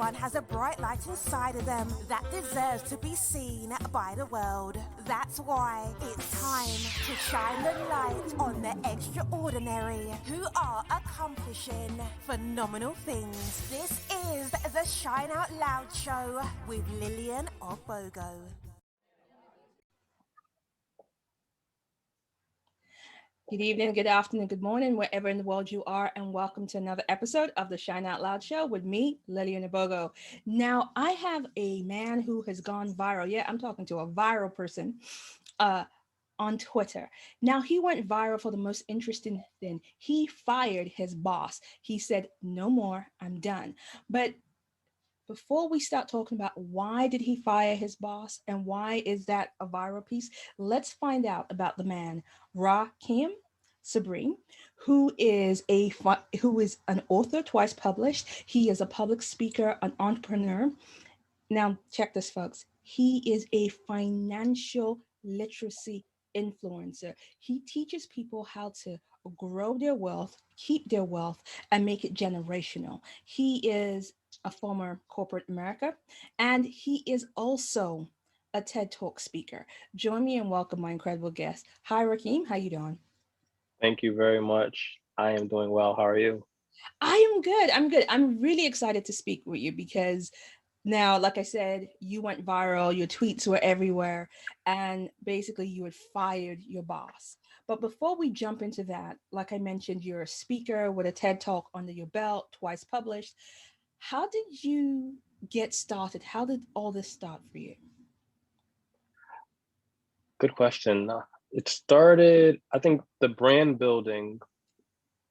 Everyone has a bright light inside of them that deserves to be seen by the world. That's why it's time to shine the light on the extraordinary who are accomplishing phenomenal things. This is the Shine Out Loud Show with Lillian Ogbogo. Good evening, good afternoon, good morning, wherever in the world you are, and welcome to another episode of the Shine Out Loud Show with me, Lillian Ogbogo. Now, I have a man who has gone viral. Yeah, I'm talking to a viral person on Twitter. Now, he went viral for the most interesting thing. He fired his boss. He said, "No more, I'm done." But before we start talking about why did he fire his boss and why is that a viral piece, let's find out about the man, Rahkim Sabree, who is an author, twice published. He is a public speaker, an entrepreneur. Now, check this, folks. He is a financial literacy influencer. He teaches people how to grow their wealth, keep their wealth, and make it generational. He is a former corporate America, and he is also a TED Talk speaker. Join me and welcome my incredible guest. Hi, Rahkim. How you doing? Thank you very much. I am doing well. How are you? I am good. I'm good. I'm really excited to speak with you because now, like I said, you went viral, your tweets were everywhere, and basically you had fired your boss. But before we jump into that, like I mentioned, you're a speaker with a TED Talk under your belt, twice published. How did you get started? How did all this start for you? Good question. It started, I think the brand building,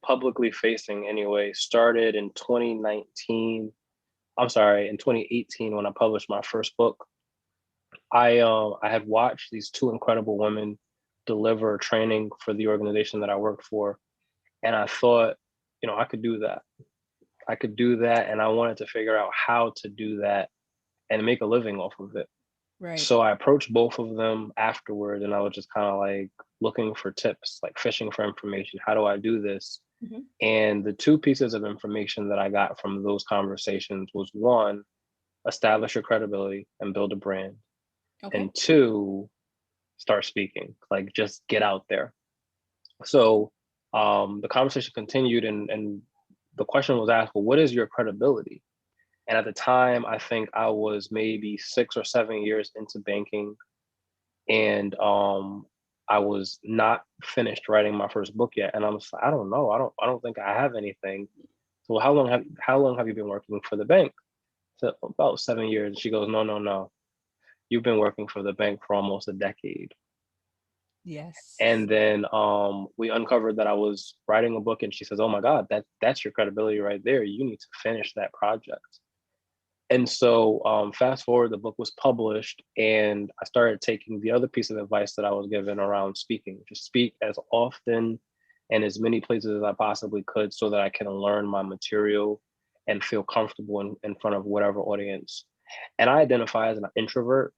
publicly facing anyway, started in 2019. I'm sorry, in 2018 when I published my first book. I had watched these two incredible women deliver training for the organization that I worked for. And I thought, I could do that. I could do that. And I wanted to figure out how to do that and make a living off of it. Right. So I approached both of them afterward and I was just kind of like looking for tips, like fishing for information. How do I do this? Mm-hmm. And the two pieces of information that I got from those conversations was one, establish your credibility and build a brand. Okay. And two, start speaking, like just get out there. So the conversation continued and the question was asked, well, what is your credibility? And at the time, I think I was maybe 6 or 7 years into banking, and I was not finished writing my first book yet. And I'm just like, I don't know, I don't think I have anything. So how long have you been working for the bank? So about 7 years. And she goes, no, you've been working for the bank for almost a decade. Yes. And then we uncovered that I was writing a book, and she says, oh my God, that's your credibility right there. You need to finish that project. And so fast forward, the book was published and I started taking the other piece of advice that I was given around speaking, just speak as often and as many places as I possibly could so that I can learn my material and feel comfortable in front of whatever audience. And I identify as an introvert.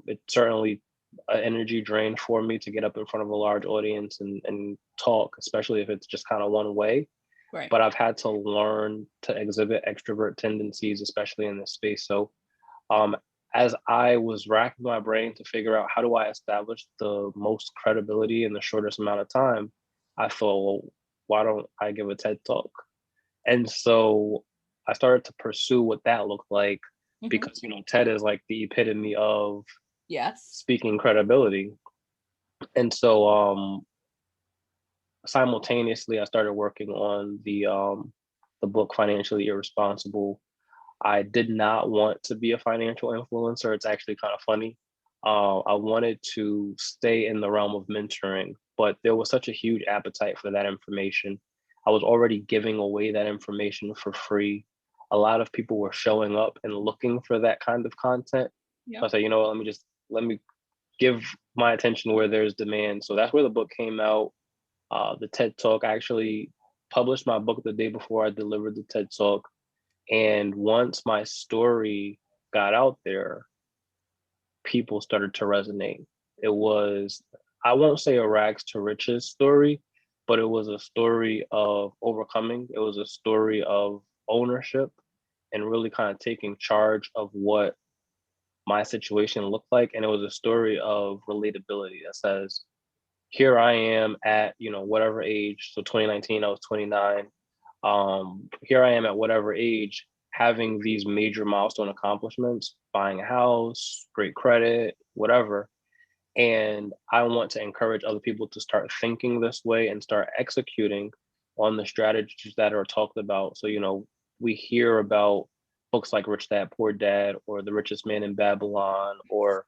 It's certainly an energy drain for me to get up in front of a large audience and talk, especially if it's just kind of one way. Right. But I've had to learn to exhibit extrovert tendencies, especially in this space. So as I was racking my brain to figure out how do I establish the most credibility in the shortest amount of time, I thought, well, why don't I give a TED Talk? And so I started to pursue what that looked like because, TED is like the epitome of Yes. speaking credibility. And so simultaneously, I started working on the book Financially Irresponsible. I did not want to be a financial influencer. It's actually kind of funny. I wanted to stay in the realm of mentoring, but there was such a huge appetite for that information. I was already giving away that information for free. A lot of people were showing up and looking for that kind of content. Yep. So I said, you know what, let me give my attention where there's demand. So that's where the book came out. The TED Talk, I actually published my book the day before I delivered the TED Talk. And once my story got out there, people started to resonate. It was, I won't say a rags to riches story, but it was a story of overcoming. It was a story of ownership. and really kind of taking charge of what my situation looked like. And it was a story of relatability that says, here I am at, whatever age. So 2019, I was 29. Here I am at whatever age, having these major milestone accomplishments, buying a house, great credit, whatever. And I want to encourage other people to start thinking this way and start executing on the strategies that are talked about. So, we hear about books like Rich Dad, Poor Dad, or The Richest Man in Babylon, or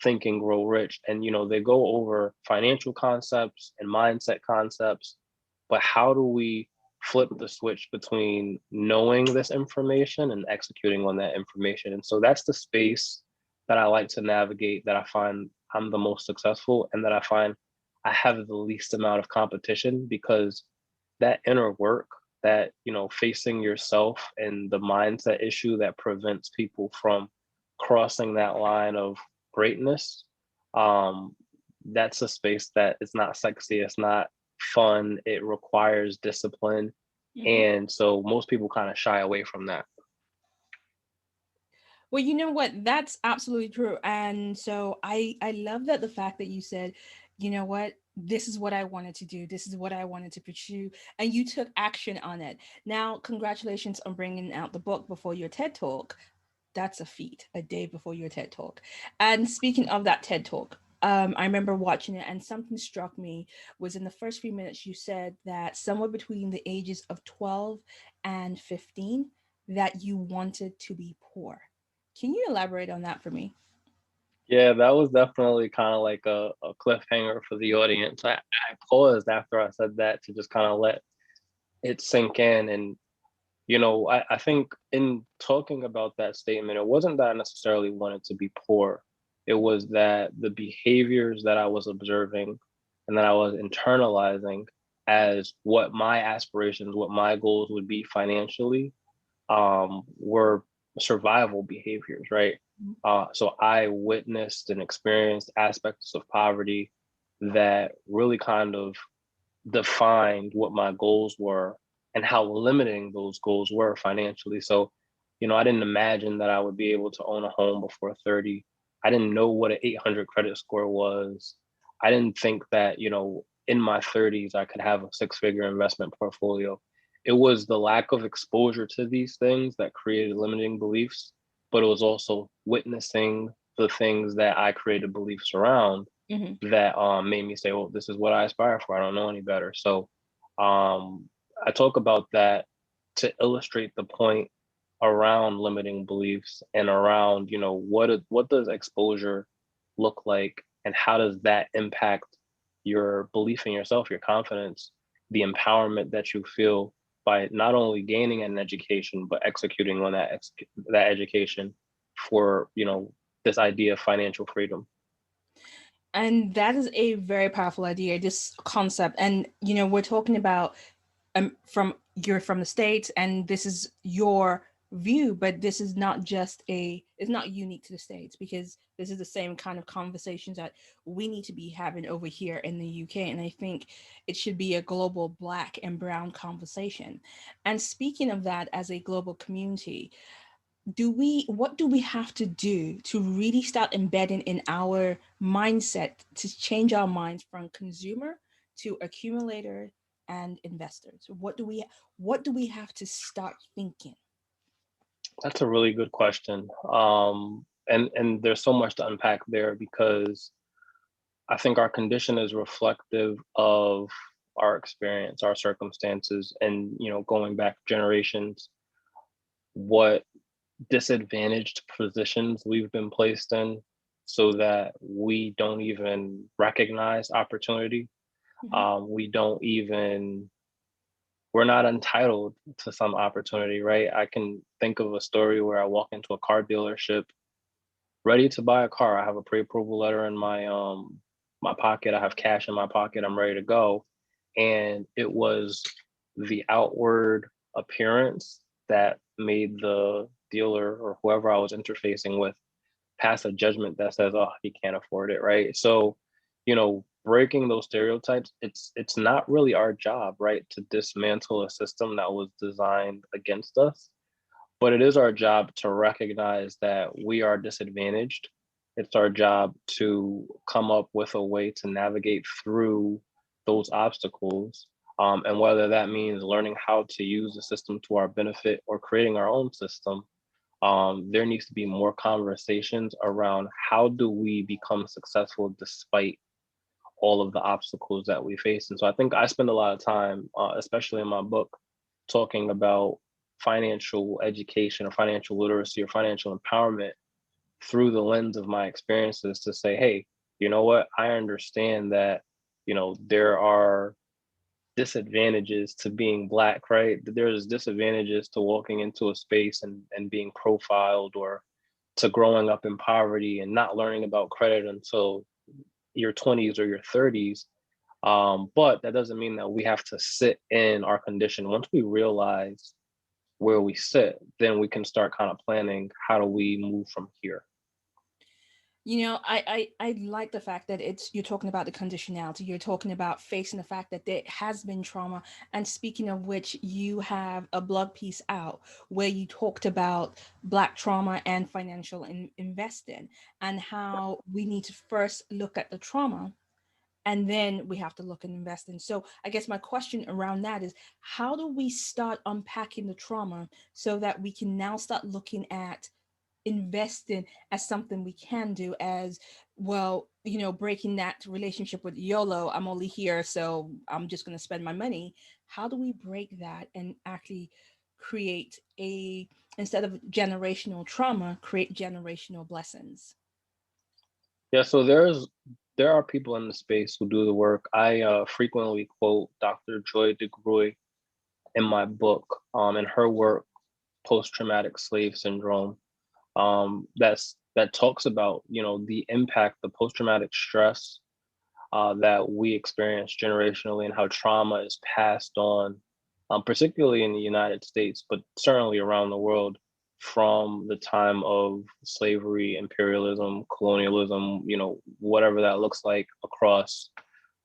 Think and Grow Rich. And, they go over financial concepts and mindset concepts, but how do we flip the switch between knowing this information and executing on that information? And so that's the space that I like to navigate, that I find I'm the most successful, and that I find I have the least amount of competition, because that inner work, that, facing yourself and the mindset issue that prevents people from crossing that line of greatness, that's a space that is not sexy, it's not fun, it requires discipline. And so most people kind of shy away from that. Well, you know what? That's absolutely true. And so I love that the fact that you said, you know what? This is what I wanted to do. This is what I wanted to pursue. And you took action on it. Now, congratulations on bringing out the book before your TED Talk. That's a feat, a day before your TED Talk. And speaking of that TED Talk, I remember watching it, and something struck me was in the first few minutes, you said that somewhere between the ages of 12 and 15, that you wanted to be poor. Can you elaborate on that for me? Yeah, that was definitely kind of like a cliffhanger for the audience. I paused after I said that to just kind of let it sink in. And, I think in talking about that statement, it wasn't that I necessarily wanted to be poor. It was that the behaviors that I was observing and that I was internalizing as what my aspirations, what my goals would be financially, were survival behaviors, right? So I witnessed and experienced aspects of poverty that really kind of defined what my goals were and how limiting those goals were financially. So, I didn't imagine that I would be able to own a home before 30. I didn't know what an 800 credit score was. I didn't think that, in my 30s, I could have a six-figure investment portfolio. It was the lack of exposure to these things that created limiting beliefs, but it was also witnessing the things that I created beliefs around that made me say, well, this is what I aspire for. I don't know any better. So I talk about that to illustrate the point around limiting beliefs and around, what does exposure look like, and how does that impact your belief in yourself, your confidence, the empowerment that you feel by not only gaining an education, but executing on that education for, this idea of financial freedom. And that is a very powerful idea, this concept. And, we're talking about you're from the States, and this is your view, but this is not just it's not unique to the States, because this is the same kind of conversations that we need to be having over here in the UK. And I think it should be a global Black and brown conversation. And speaking of that, as a global community, what do we have to do to really start embedding in our mindset to change our minds from consumer to accumulator and investors? What do we have to start thinking? That's a really good question. And there's so much to unpack there, because I think our condition is reflective of our experience, our circumstances, and, going back generations, what disadvantaged positions we've been placed in so that we don't even recognize opportunity. We don't even, we're not entitled to some opportunity, right? I can think of a story where I walk into a car dealership ready to buy a car. I have a pre-approval letter in my pocket. I have cash in my pocket. I'm ready to go. And it was the outward appearance that made the dealer or whoever I was interfacing with pass a judgment that says, oh, he can't afford it, right? So, breaking those stereotypes, it's not really our job, right, to dismantle a system that was designed against us. But it is our job to recognize that we are disadvantaged. It's our job to come up with a way to navigate through those obstacles. And whether that means learning how to use the system to our benefit or creating our own system, there needs to be more conversations around how do we become successful despite all of the obstacles that we face. And so I think I spend a lot of time, especially in my book, talking about financial education or financial literacy or financial empowerment through the lens of my experiences to say, hey, you know what? I understand that, there are disadvantages to being Black, right? There's disadvantages to walking into a space and being profiled, or to growing up in poverty and not learning about credit until your 20s or your 30s. But that doesn't mean that we have to sit in our condition. Once we realize where we sit, then we can start kind of planning how do we move from here. I like the fact that you're talking about the conditionality. You're talking about facing the fact that there has been trauma. And speaking of which, you have a blog piece out where you talked about Black trauma and financial investing, and how we need to first look at the trauma, and then we have to look and invest in. So I guess my question around that is, how do we start unpacking the trauma so that we can now start looking at investing as something we can do, as well, breaking that relationship with YOLO, I'm only here, so I'm just going to spend my money. How do we break that and actually create instead of generational trauma, create generational blessings? Yeah, so there are people in the space who do the work. I frequently quote Dr. Joy DeGruy in my book, in her work, Post-Traumatic Slave Syndrome. That talks about the impact, the post-traumatic stress that we experience generationally, and how trauma is passed on, particularly in the United States, but certainly around the world, from the time of slavery, imperialism, colonialism, whatever that looks like across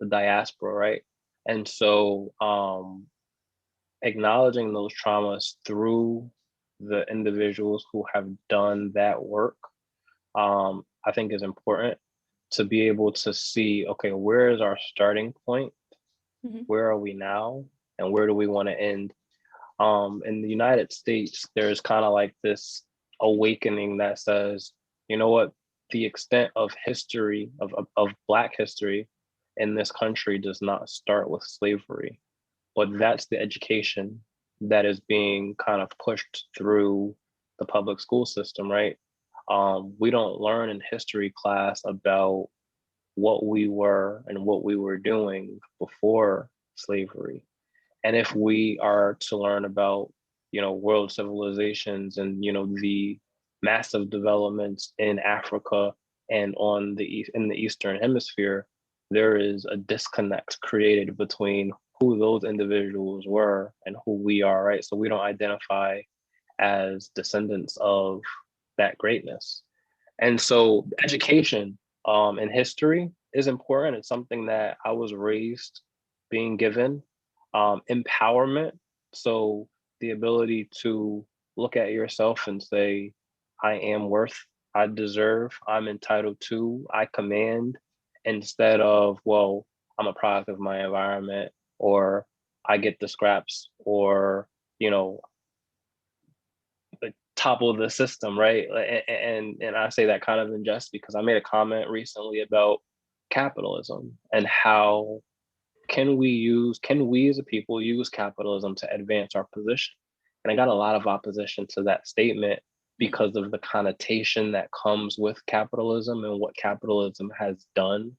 the diaspora, right? And so acknowledging those traumas through the individuals who have done that work, I think is important to be able to see, okay, where is our starting point? Mhm. Where are we now? And where do we want to end? In the United States, there's kind of like this awakening that says, you know what, the extent of history, of Black history in this country does not start with slavery, but that's the education that is being kind of pushed through the public school system, right? We don't learn in history class about what we were and what we were doing before slavery. And if we are to learn about, world civilizations and, the massive developments in Africa and in the Eastern Hemisphere, there is a disconnect created between who those individuals were and who we are, right? So we don't identify as descendants of that greatness. And so education in history is important. It's something that I was raised being given. Empowerment, so the ability to look at yourself and say, I am worth, I deserve, I'm entitled to, I command, instead of, well, I'm a product of my environment, or I get the scraps, or, the top of the system, right? And I say that kind of in jest because I made a comment recently about capitalism and how can we as a people use capitalism to advance our position? And I got a lot of opposition to that statement because of the connotation that comes with capitalism and what capitalism has done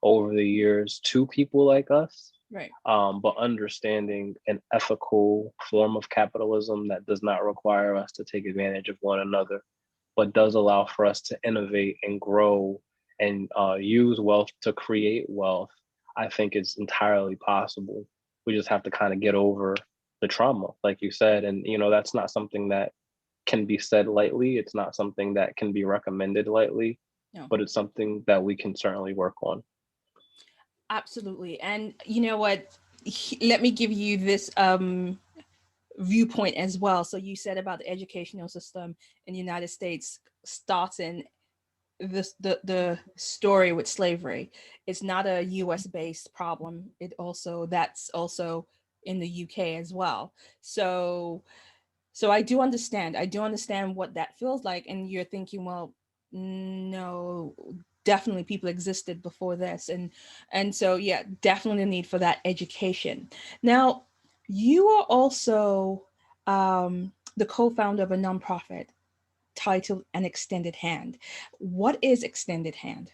over the years to people like us. Right. But understanding an ethical form of capitalism that does not require us to take advantage of one another, but does allow for us to innovate and grow and use wealth to create wealth, I think is entirely possible. We just have to kind of get over the trauma, like you said. And, that's not something that can be said lightly. It's not something that can be recommended lightly, No. but it's something that we can certainly work on. Absolutely. And you know what? Let me give you this viewpoint as well. So you said about the educational system in the United States starting the story with slavery. It's not a US based problem. That's also in the UK as well. So I do understand. I do understand what that feels like. And you're thinking, well, no, definitely people existed before this. And so yeah, definitely the need for that education. Now, you are also the co-founder of a nonprofit titled An Extended Hand. What is Extended Hand?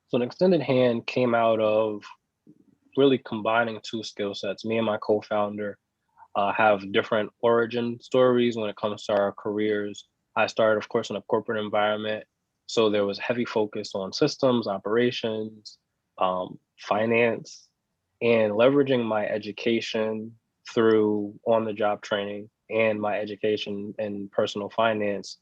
So an extended hand came out of really combining two skill sets. Me and my co-founder have different origin stories when it comes to our careers. I started, of course, in a corporate environment. So there was heavy focus on systems, operations, finance, and leveraging my education through on-the-job training and my education in personal finance,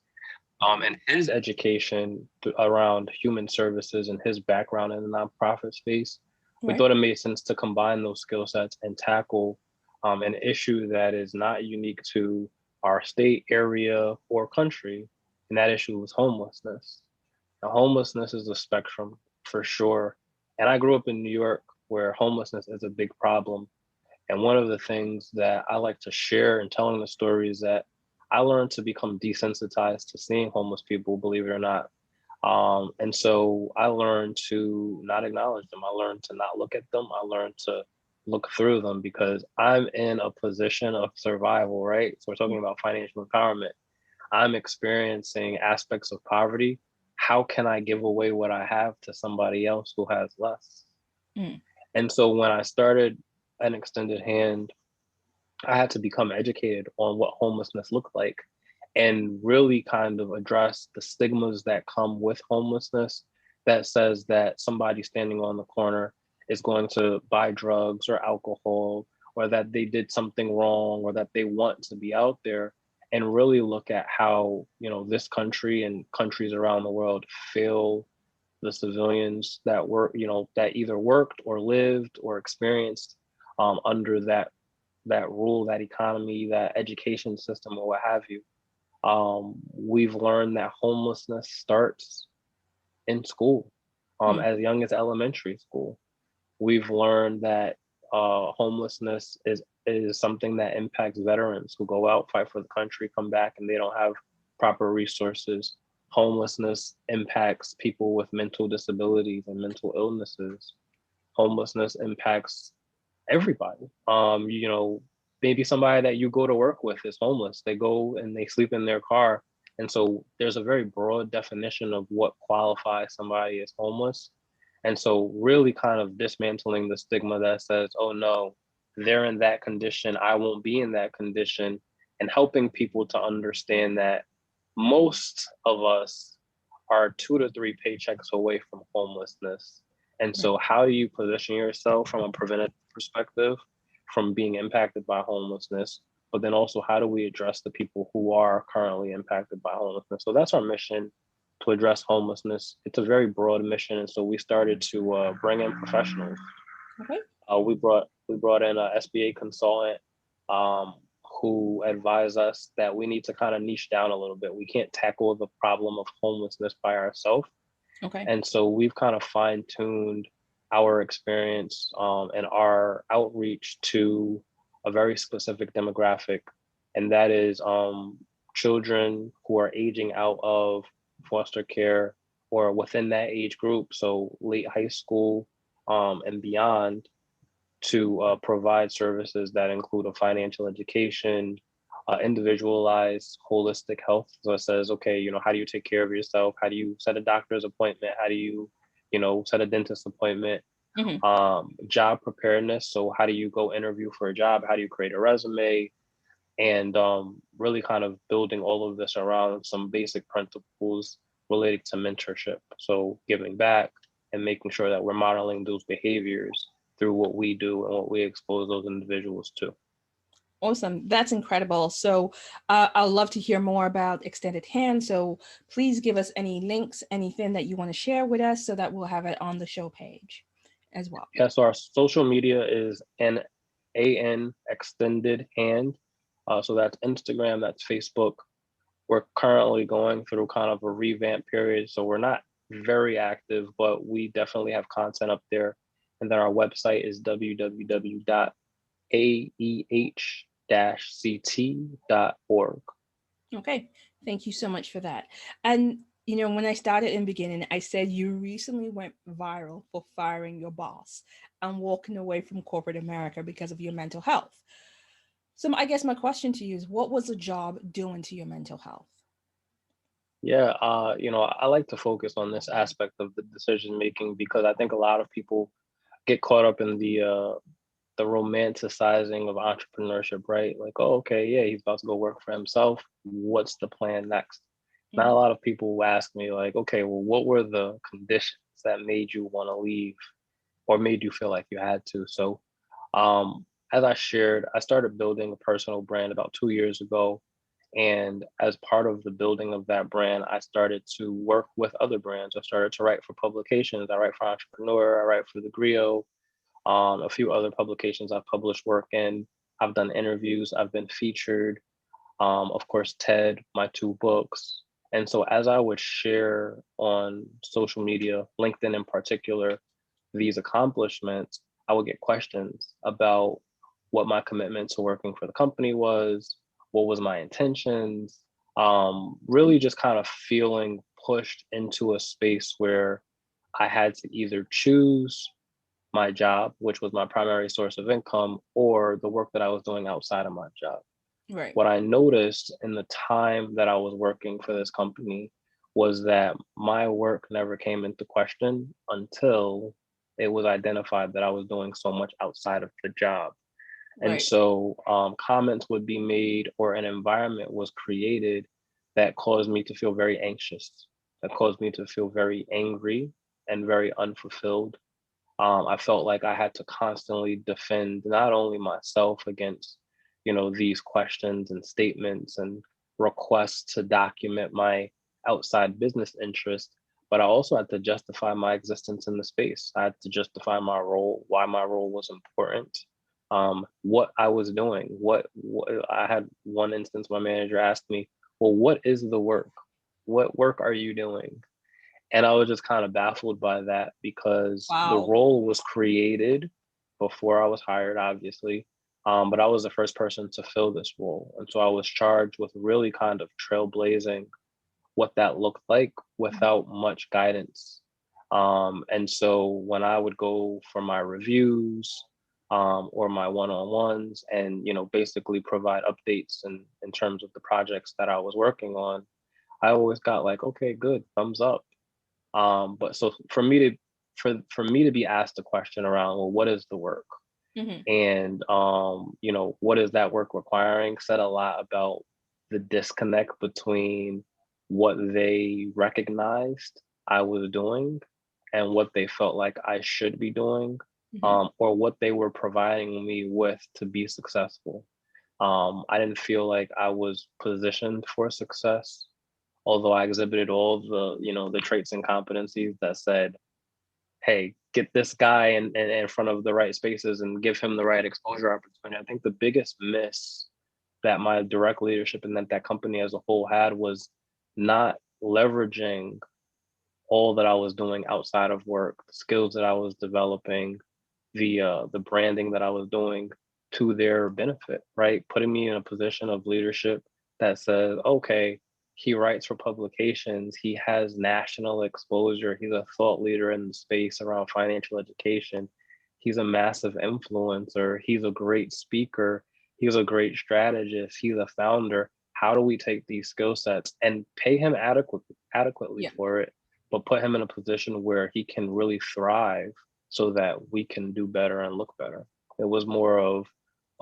and his education around human services and his background in the nonprofit space. We Right. thought it made sense to combine those skill sets and tackle an issue that is not unique to our state, area, or country. And that issue was homelessness. Now, homelessness is a spectrum for sure. And I grew up in New York where homelessness is a big problem. And one of the things that I like to share in telling the story is that I learned to become desensitized to seeing homeless people, believe it or not. And so I learned to not acknowledge them. I learned to not look at them. I learned to look through them because I'm in a position of survival, right? So we're talking about financial empowerment. I'm experiencing aspects of poverty. How can I give away what I have to somebody else who has less? Mm. And so when I started An Extended Hand, I had to become educated on what homelessness looked like and really kind of address the stigmas that come with homelessness that says that somebody standing on the corner is going to buy drugs or alcohol, or that they did something wrong, or that they want to be out there, and really look at how, this country and countries around the world fail the civilians that were, that either worked or lived or experienced under that rule, that economy, that education system, or what have you. We've learned that homelessness starts in school, Mm. as young as elementary school. We've learned that homelessness is something that impacts veterans who go out, fight for the country, come back, and they don't have proper resources. Homelessness impacts people with mental disabilities and mental illnesses. Homelessness impacts everybody. Maybe somebody that you go to work with is homeless. They go and they sleep in their car. And so there's a very broad definition of what qualifies somebody as homeless. And so really kind of dismantling the stigma that says, oh no, they're in that condition, I won't be in that condition, and helping people to understand that most of us are 2 to 3 paychecks away from homelessness. And Right. so how do you position yourself from a preventative perspective from being impacted by homelessness? But then also, how do we address the people who are currently impacted by homelessness? So that's our mission, to address homelessness. It's a very broad mission. And so we started to bring in professionals. Okay. We brought in a SBA consultant um, who advised us that we need to kind of niche down a little bit. We can't tackle the problem of homelessness by ourselves. Okay. And so we've kind of fine-tuned our experience and our outreach to a very specific demographic, and that is children who are aging out of foster care or within that age group, so late high school and beyond, to provide services that include a financial education, individualized holistic health. So it says, okay, how do you take care of yourself? How do you set a doctor's appointment? How do you, set a dentist appointment? Mhm. Job preparedness. So how do you go interview for a job? How do you create a resume? And really kind of building all of this around some basic principles related to mentorship. So giving back and making sure that we're modeling those behaviors through what we do and what we expose those individuals to. Awesome. That's incredible. So I'd love to hear more about Extended Hand. So please give us any links, anything that you want to share with us so that we'll have it on the show page as well. Yeah, so our social media is AN extended hand. So that's Instagram, that's Facebook. We're currently going through kind of a revamp period. So we're not very active, but we definitely have content up there. And then our website is www.aeh-ct.org. Okay, thank you so much for that. And when I started in the beginning, I said you recently went viral for firing your boss and walking away from corporate America because of your mental health. So I guess my question to you is, what was the job doing to your mental health? Yeah, I like to focus on this aspect of the decision making because I think a lot of people get caught up in the romanticizing of entrepreneurship, right? Like, oh, okay, yeah, he's about to go work for himself. What's the plan next? Not a lot of people ask me like, okay, well, what were the conditions that made you want to leave or made you feel like you had to? So, as I shared, I started building a personal brand about 2 years ago. And as part of the building of that brand, I started to work with other brands. I started to write for publications. I write for Entrepreneur, I write for The Griot, a few other publications I've published work in. I've done interviews, I've been featured, of course, TED, my 2 books. And so as I would share on social media, LinkedIn in particular, these accomplishments, I would get questions about what my commitment to working for the company was, what was my intentions, really just kind of feeling pushed into a space where I had to either choose my job, which was my primary source of income, or the work that I was doing outside of my job. Right. What I noticed in the time that I was working for this company was that my work never came into question until it was identified that I was doing so much outside of the job. And Right. so comments would be made or an environment was created that caused me to feel very anxious, that caused me to feel very angry and very unfulfilled. I felt like I had to constantly defend not only myself against, these questions and statements and requests to document my outside business interest, but I also had to justify my existence in the space. I had to justify my role, why my role was important, what I was doing. What I had one instance, my manager asked me, "Well, what is the work? What work are you doing?" And I was just kind of baffled by that because the Wow. role was created before I was hired, obviously. But I was the first person to fill this role. And so I was charged with really kind of trailblazing what that looked like without much guidance. And so when I would go for my reviews or my one-on-ones and, basically provide updates in terms of the projects that I was working on, I always got like, okay, good, thumbs up. But so for me to be asked a question around, well, what is the work? Hmm. And what is that work requiring said a lot about the disconnect between what they recognized I was doing and what they felt like I should be doing, Hmm. or what they were providing me with to be successful. I didn't feel like I was positioned for success, although I exhibited all the traits and competencies that said, hey, get this guy in front of the right spaces and give him the right exposure opportunity. I think the biggest miss that my direct leadership and that company as a whole had was not leveraging all that I was doing outside of work, the skills that I was developing, the branding that I was doing to their benefit, right? Putting me in a position of leadership that says, okay, he writes for publications, he has national exposure, he's a thought leader in the space around financial education, he's a massive influencer, he's a great speaker, he's a great strategist, he's a founder. How do we take these skill sets and pay him adequately Yeah. for it, but put him in a position where he can really thrive so that we can do better and look better? It was more of,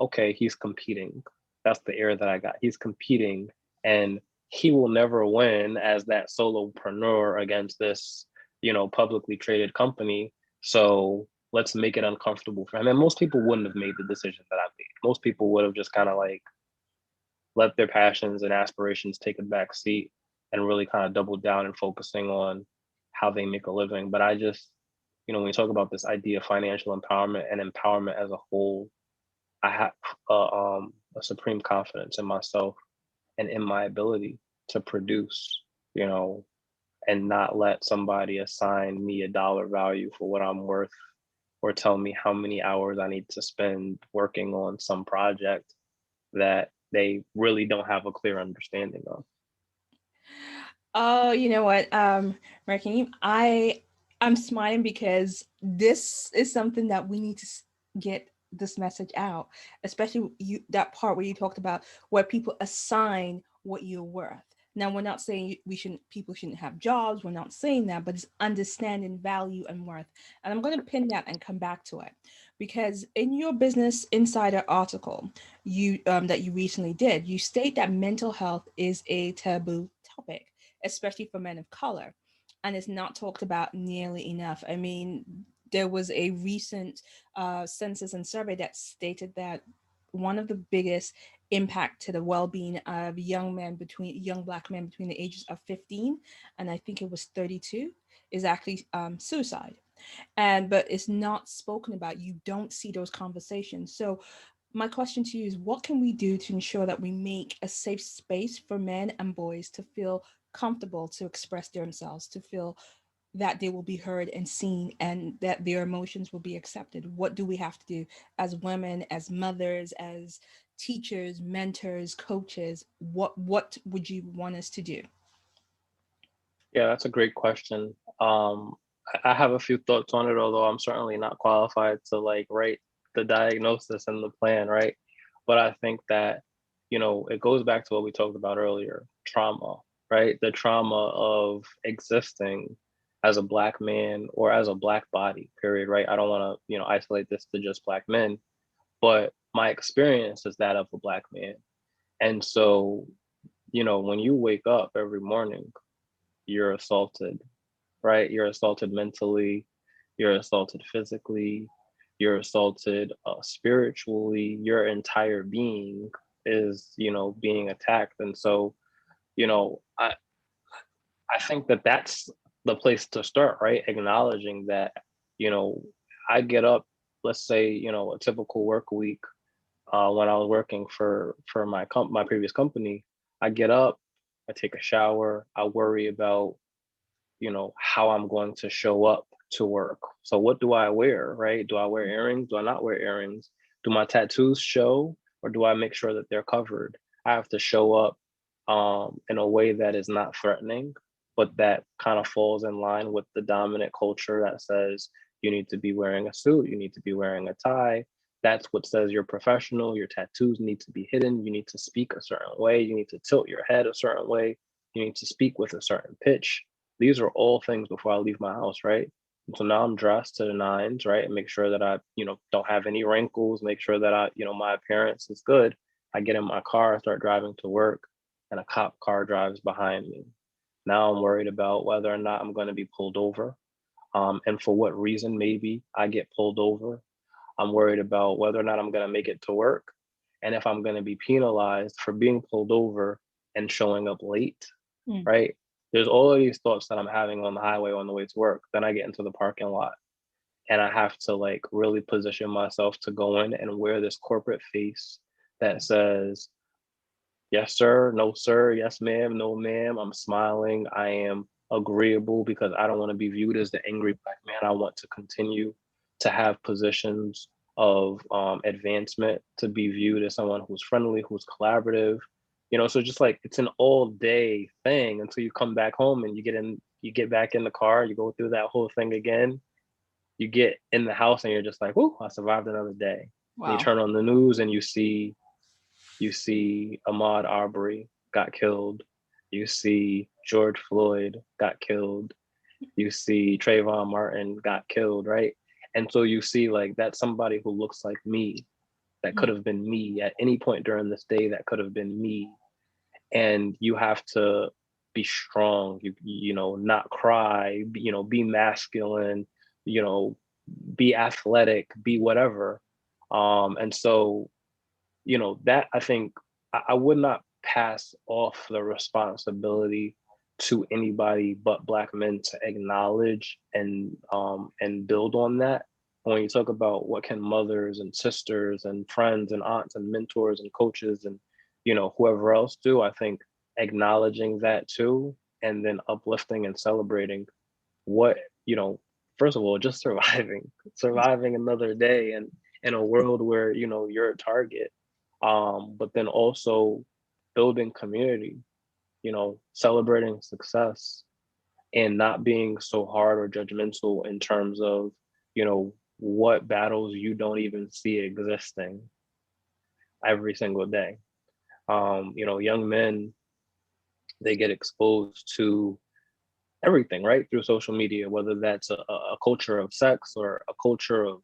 okay, he's competing. That's the air that I got. He's competing and he will never win as that solopreneur against this, publicly traded company. So let's make it uncomfortable for him. And most people wouldn't have made the decision that I made. Most people would have just kind of like let their passions and aspirations take a back seat and really kind of double down and focusing on how they make a living. But when you talk about this idea of financial empowerment and empowerment as a whole, I have a supreme confidence in myself and in my ability to produce, you know, and not let somebody assign me a dollar value for what I'm worth or tell me how many hours I need to spend working on some project that they really don't have a clear understanding of. Oh, you know what, Rahkim, I'm smiling because this is something that we need to get this message out, especially you that part where you talked about where people assign what you're worth. Now, we're not saying we shouldn't people shouldn't have jobs. We're not saying that, but it's understanding value and worth. And I'm going to pin that and come back to it because in your Business Insider article, you that you recently did, you state that mental health is a taboo topic, especially for men of color, and it's not talked about nearly enough. I mean, there was a recent census and survey that stated that one of the biggest impact to the well-being of young black men between the ages of 15 and I think it was 32 is actually suicide. And but it's not spoken about. You don't see those conversations. So my question to you is what can we do to ensure that we make a safe space for men and boys to feel comfortable to express themselves, to feel that they will be heard and seen and that their emotions will be accepted? What do we have to do as women, as mothers, as teachers, mentors, coaches? What would you want us to do? Yeah, that's a great question. I have a few thoughts on it, although I'm certainly not qualified to like write the diagnosis and the plan, right? But I think that, you know, it goes back to what we talked about earlier, trauma, right? The trauma of existing as a Black man or as a Black body, period, right? I don't want to, you know, isolate this to just Black men, but my experience is that of a Black man. And so, you know, when you wake up every morning, you're assaulted, right? You're assaulted mentally, you're assaulted physically, you're assaulted spiritually. Your entire being is, you know, being attacked. And so, you know, I think that that's the place to start, right? Acknowledging that, you know, I get up, let's say, you know, a typical work week when I was working for my previous company. I get up, I take a shower, I worry about, you know, how I'm going to show up to work. So what do I wear, right? Do I wear earrings? Do I not wear earrings? Do my tattoos show or do I make sure that they're covered? I have to show up in a way that is not threatening, but that kind of falls in line with the dominant culture that says you need to be wearing a suit, you need to be wearing a tie. That's what says you're professional. Your tattoos need to be hidden. You need to speak a certain way. You need to tilt your head a certain way. You need to speak with a certain pitch. These are all things before I leave my house, right? And so now I'm dressed to the nines, right? And make sure that I, you know, don't have any wrinkles, make sure that I, you know, my appearance is good. I get in my car, I start driving to work, and a cop car drives behind me. Now I'm worried about whether or not I'm going to be pulled over. And for what reason, maybe I get pulled over. I'm worried about whether or not I'm going to make it to work. And if I'm going to be penalized for being pulled over and showing up late, Mm. right? There's all of these thoughts that I'm having on the highway on the way to work. Then I get into the parking lot and I have to like really position myself to go in and wear this corporate face that says, yes, sir, no, sir, yes, ma'am, no, ma'am. I'm smiling. I am agreeable because I don't want to be viewed as the angry Black man. I want to continue to have positions of advancement, to be viewed as someone who's friendly, who's collaborative. You know, so just like it's an all day thing until you come back home and you get back in the car, you go through that whole thing again. You get in the house and you're just like, "Whoo, I survived another day." And you Wow. turn on the news and you see Ahmaud Arbery got killed. You see George Floyd got killed. You see Trayvon Martin got killed, right? And so you see like that's somebody who looks like me, that could Mm. have been me at any point during this day, that could have been me. And you have to be strong, you know, not cry, you know, be masculine, you know, be athletic, be whatever. And so you know, that I think I would not pass off the responsibility to anybody but Black men to acknowledge and build on that. when you talk about what can mothers and sisters and friends and aunts and mentors and coaches and, whoever else do, I think acknowledging that too, and then uplifting and celebrating what, first of all, just surviving another day, and in a world where, you're a target, but then also building community, celebrating success, and not being so hard or judgmental in terms of, what battles you don't even see existing every single day. Young men, they get exposed to everything, right? Through social media, whether that's a culture of sex or a culture of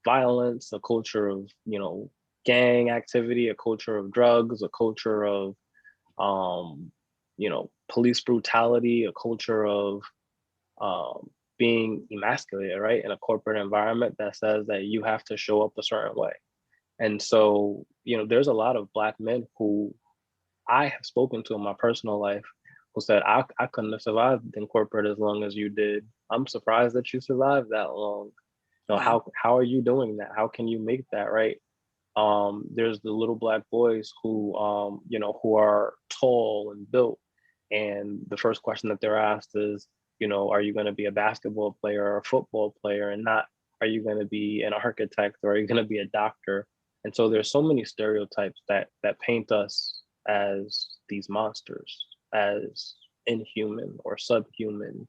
violence, a culture of, gang activity, a culture of drugs, a culture of, police brutality, a culture of being emasculated, right? In a corporate environment that says that you have to show up a certain way. And so, there's a lot of Black men who I have spoken to in my personal life who said, I couldn't have survived in corporate as long as you did. I'm surprised that you survived that long. Wow. How are you doing that? How can you make that, right? There's the little Black boys who, who are tall and built. And the first question that they're asked is, are you going to be a basketball player or a football player, and not, are you going to be an architect or are you going to be a doctor? And so there's so many stereotypes that paint us as these monsters, as inhuman or subhuman.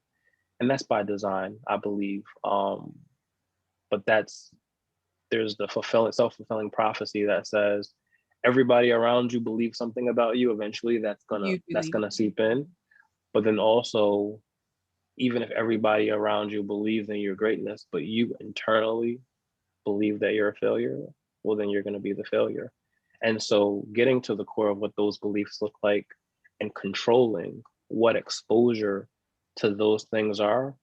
And that's by design, I believe. But there's the self-fulfilling prophecy that says everybody around you believes something about you. Eventually You that's believe. gonna seep in. But then also, even if everybody around you believes in your greatness, but you internally believe that you're a failure, well, then you're going to be the failure. And so getting to the core of what those beliefs look like and controlling what exposure to those things are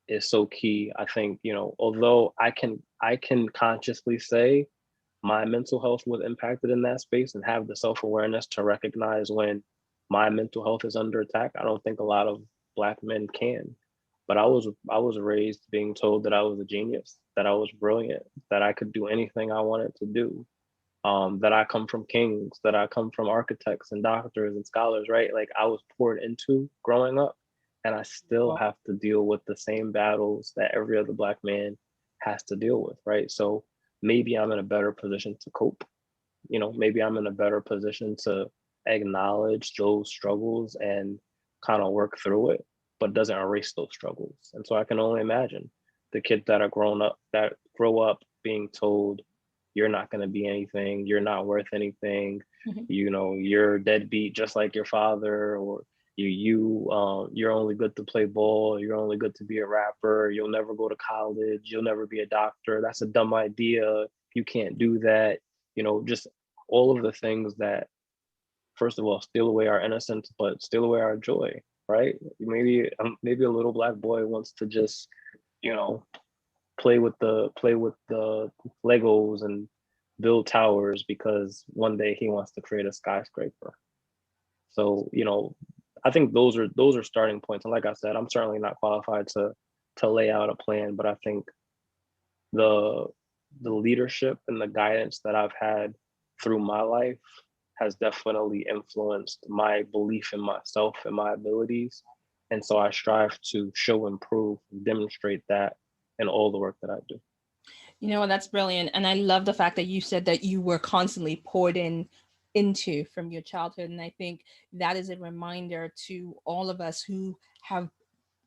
is so key. I think, although I can consciously say my mental health was impacted in that space and have the self-awareness to recognize when my mental health is under attack, I don't think a lot of Black men can. But I was raised being told that I was a genius, that I was brilliant, that I could do anything I wanted to do, that I come from kings, that I come from architects and doctors and scholars, right? Like, I was poured into growing up, and I still Wow. have to deal with the same battles that every other Black man has to deal with, right? So maybe I'm in a better position to cope. Maybe I'm in a better position to acknowledge those struggles and kind of work through it, but doesn't erase those struggles. And so I can only imagine the kids that grow up being told, you're not going to be anything, you're not worth anything, Mhm. you're deadbeat just like your father, or you're only good to play ball, you're only good to be a rapper, you'll never go to college, you'll never be a doctor, that's a dumb idea, you can't do that, just all of the things that, first of all, steal away our innocence, but steal away our joy, right? Maybe a little Black boy wants to just, you know, play with the Legos and build towers because one day he wants to create a skyscraper. So, I think those are starting points. And like I said, I'm certainly not qualified to lay out a plan, but I think the the leadership and the guidance that I've had through my life has definitely influenced my belief in myself and my abilities. And so I strive to show, improve, and demonstrate that in all the work that I do. That's brilliant. And I love the fact that you said that you were constantly poured into from your childhood. And I think that is a reminder to all of us who have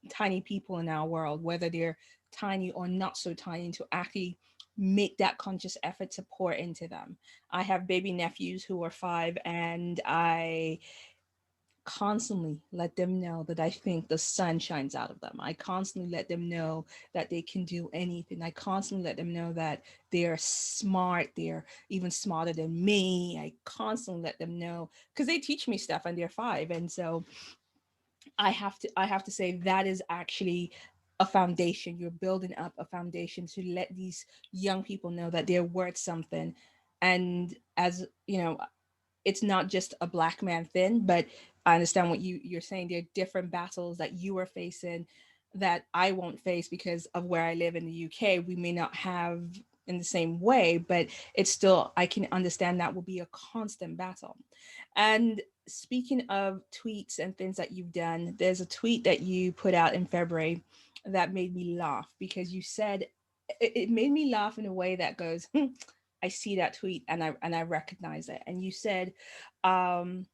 tiny people in our world, whether they're tiny or not so tiny, to actually make that conscious effort to pour into them. I have baby nephews who are 5, and I constantly let them know that I think the sun shines out of them. I constantly let them know that they can do anything. I constantly let them know that they're smart. They're even smarter than me. I constantly let them know because they teach me stuff and they're 5. And so I have to say that is actually a foundation. You're building up a foundation to let these young people know that they're worth something. And as you know, it's not just a black man thing, but I understand what you're saying. There are different battles that you are facing, that I won't face because of where I live in the UK. We may not have in the same way, but it's still, I can understand that will be a constant battle. And speaking of tweets and things that you've done, there's a tweet that you put out in February that made me laugh because you said, it made me laugh in a way that goes, I see that tweet and I recognize it. And you said, um,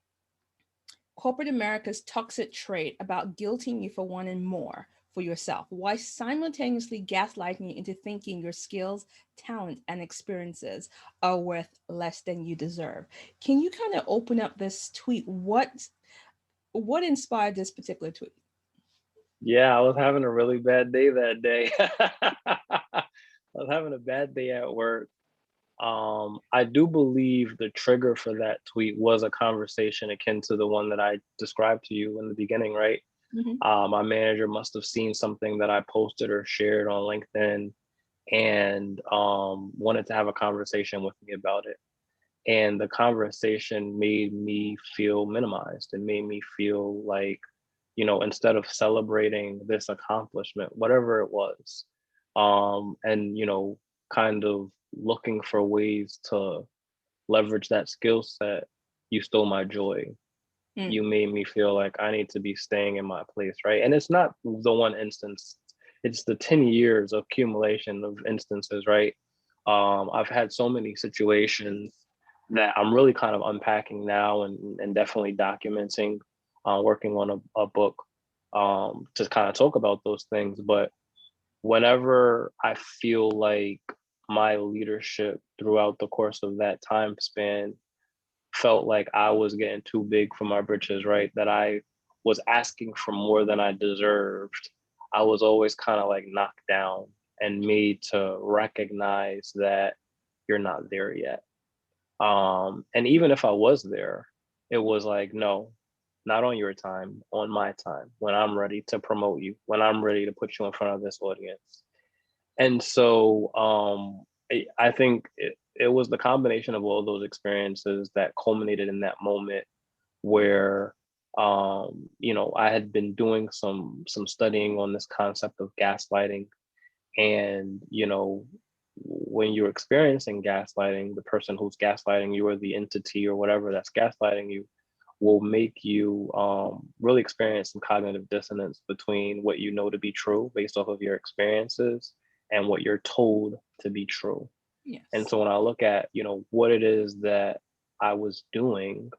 corporate America's toxic trait about guilting you for wanting more for yourself, while simultaneously gaslighting you into thinking your skills, talent, and experiences are worth less than you deserve. Can you kind of open up this tweet? What inspired this particular tweet? Yeah, I was having a really bad day that day. I was having a bad day at work. I do believe the trigger for that tweet was a conversation akin to the one that I described to you in the beginning, right? Mm-hmm. My manager must have seen something that I posted or shared on LinkedIn and wanted to have a conversation with me about it. And the conversation made me feel minimized. It made me feel like, instead of celebrating this accomplishment, whatever it was, and, kind of looking for ways to leverage that skill set, you stole my joy. Mm. You made me feel like I need to be staying in my place, right? And it's not the one instance, it's the 10 years of accumulation of instances, right? I've had so many situations that I'm really kind of unpacking now and definitely documenting, working on a book to kind of talk about those things. But whenever I feel like my leadership throughout the course of that time span felt like I was getting too big for my britches, right? That I was asking for more than I deserved. I was always kind of like knocked down and made to recognize that you're not there yet. And even if I was there, it was like, no, not on your time, on my time, when I'm ready to promote you, when I'm ready to put you in front of this audience. And so I think it was the combination of all those experiences that culminated in that moment where I had been doing some studying on this concept of gaslighting. And when you're experiencing gaslighting, the person who's gaslighting you or the entity or whatever that's gaslighting you will make you really experience some cognitive dissonance between what you know to be true based off of your experiences and what you're told to be true. And Yes. so when I look at, what it is that I was doing,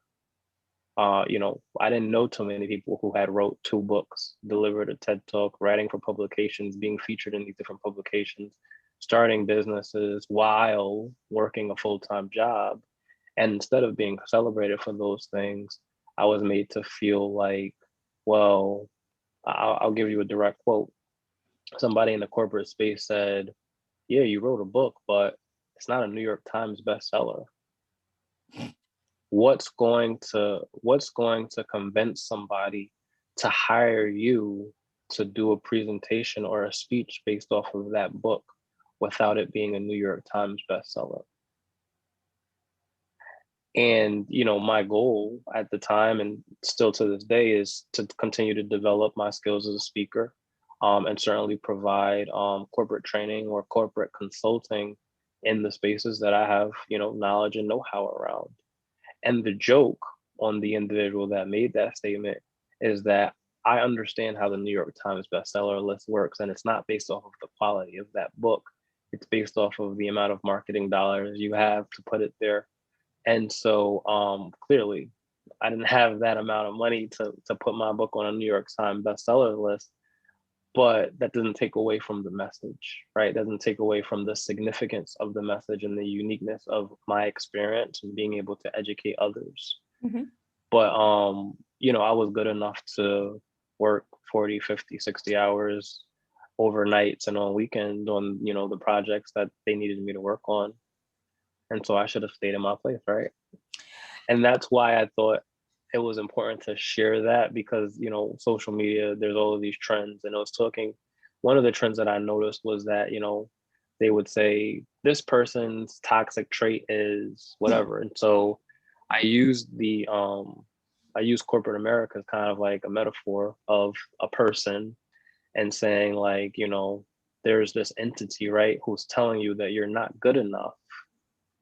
I didn't know too many people who had wrote 2 books, delivered a TED Talk, writing for publications, being featured in these different publications, starting businesses while working a full-time job. And instead of being celebrated for those things, I was made to feel like, well, I'll give you a direct quote. Somebody in the corporate space said, yeah, you wrote a book, but it's not a New York Times bestseller. What's going to convince somebody to hire you to do a presentation or a speech based off of that book without it being a New York Times bestseller? And my goal at the time and still to this day is to continue to develop my skills as a speaker, and certainly provide corporate training or corporate consulting in the spaces that I have knowledge and know-how around. And the joke on the individual that made that statement is that I understand how the New York Times bestseller list works, and it's not based off of the quality of that book. It's based off of the amount of marketing dollars you have to put it there. And so clearly, I didn't have that amount of money to put my book on a New York Times bestseller list, but that doesn't take away from the message, right? It doesn't take away from the significance of the message and the uniqueness of my experience and being able to educate others. Mm-hmm. But I was good enough to work 40, 50, 60 hours overnights and on weekends on, the projects that they needed me to work on. And so I should have stayed in my place, right? And that's why I thought it was important to share that, because social media, there's all of these trends. And I was talking, one of the trends that I noticed was that they would say this person's toxic trait is whatever. And so I used I use corporate America as kind of like a metaphor of a person. and saying like, there's this entity, right, who's telling you that you're not good enough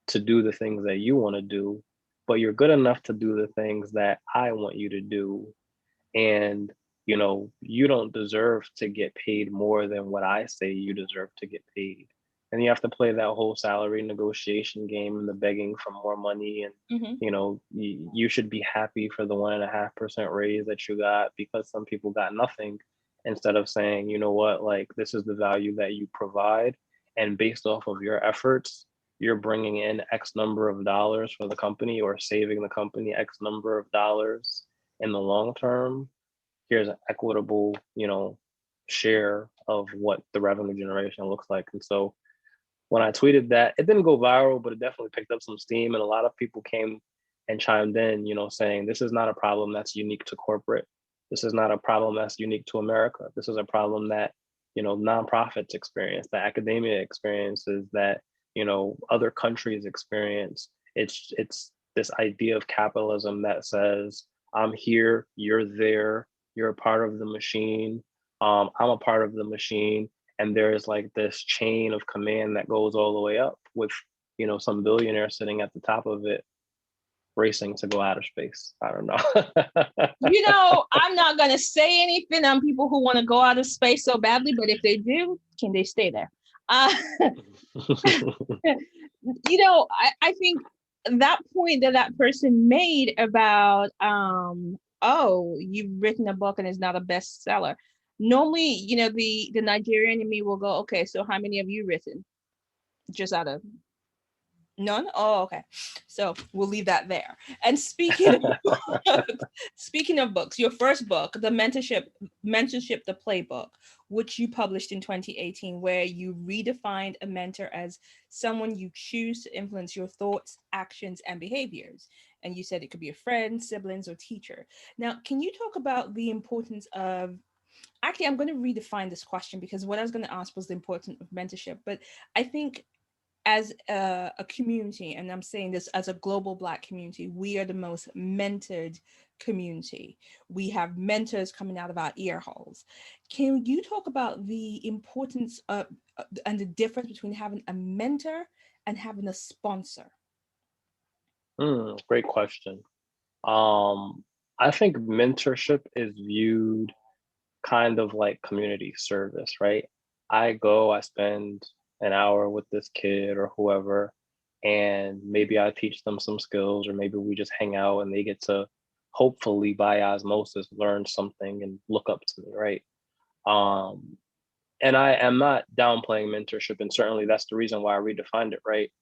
to do the things that you want to do, but you're good enough to do the things that I want you to do. And, you don't deserve to get paid more than what I say you deserve to get paid. And you have to play that whole salary negotiation game and the begging for more money. And, Mhm. you should be happy for the 1.5% raise that you got because some people got nothing, instead of saying, you know what, like, this is the value that you provide. And based off of your efforts, you're bringing in X number of dollars for the company or saving the company X number of dollars in the long term. Here's an equitable, share of what the revenue generation looks like. And so when I tweeted that, it didn't go viral, but it definitely picked up some steam. And a lot of people came and chimed in, saying this is not a problem that's unique to corporate. This is not a problem that's unique to America. This is a problem that, nonprofits experience, that academia experiences, that, other countries experience. It's this idea of capitalism that says, I'm here, you're there, you're a part of the machine, I'm a part of the machine, and there's like this chain of command that goes all the way up with, some billionaire sitting at the top of it, racing to go out of space. I don't know. I'm not going to say anything on people who want to go out of space so badly, but if they do, can they stay there? I think that point that person made about, oh, you've written a book and it's not a bestseller. Normally, the Nigerian in me will go, okay, so how many have you written? Just out of none? Oh, okay. So we'll leave that there. And speaking of books, your first book, the Mentorship, the Playbook, which you published in 2018, where you redefined a mentor as someone you choose to influence your thoughts, actions, and behaviors. And you said it could be a friend, siblings, or teacher. Now, can you talk about the importance of, actually, I'm going to redefine this question, because what I was going to ask was the importance of mentorship. But I think as a community, and I'm saying this as a global Black community, we are the most mentored community. We have mentors coming out of our ear holes. Can you talk about the importance of and the difference between having a mentor and having a sponsor? Great question. I think mentorship is viewed kind of like community service, right? I spend an hour with this kid or whoever, and maybe I teach them some skills, or maybe we just hang out and they get to hopefully by osmosis learn something and look up to me, right? And I am not downplaying mentorship, and certainly that's the reason why I redefined it, right?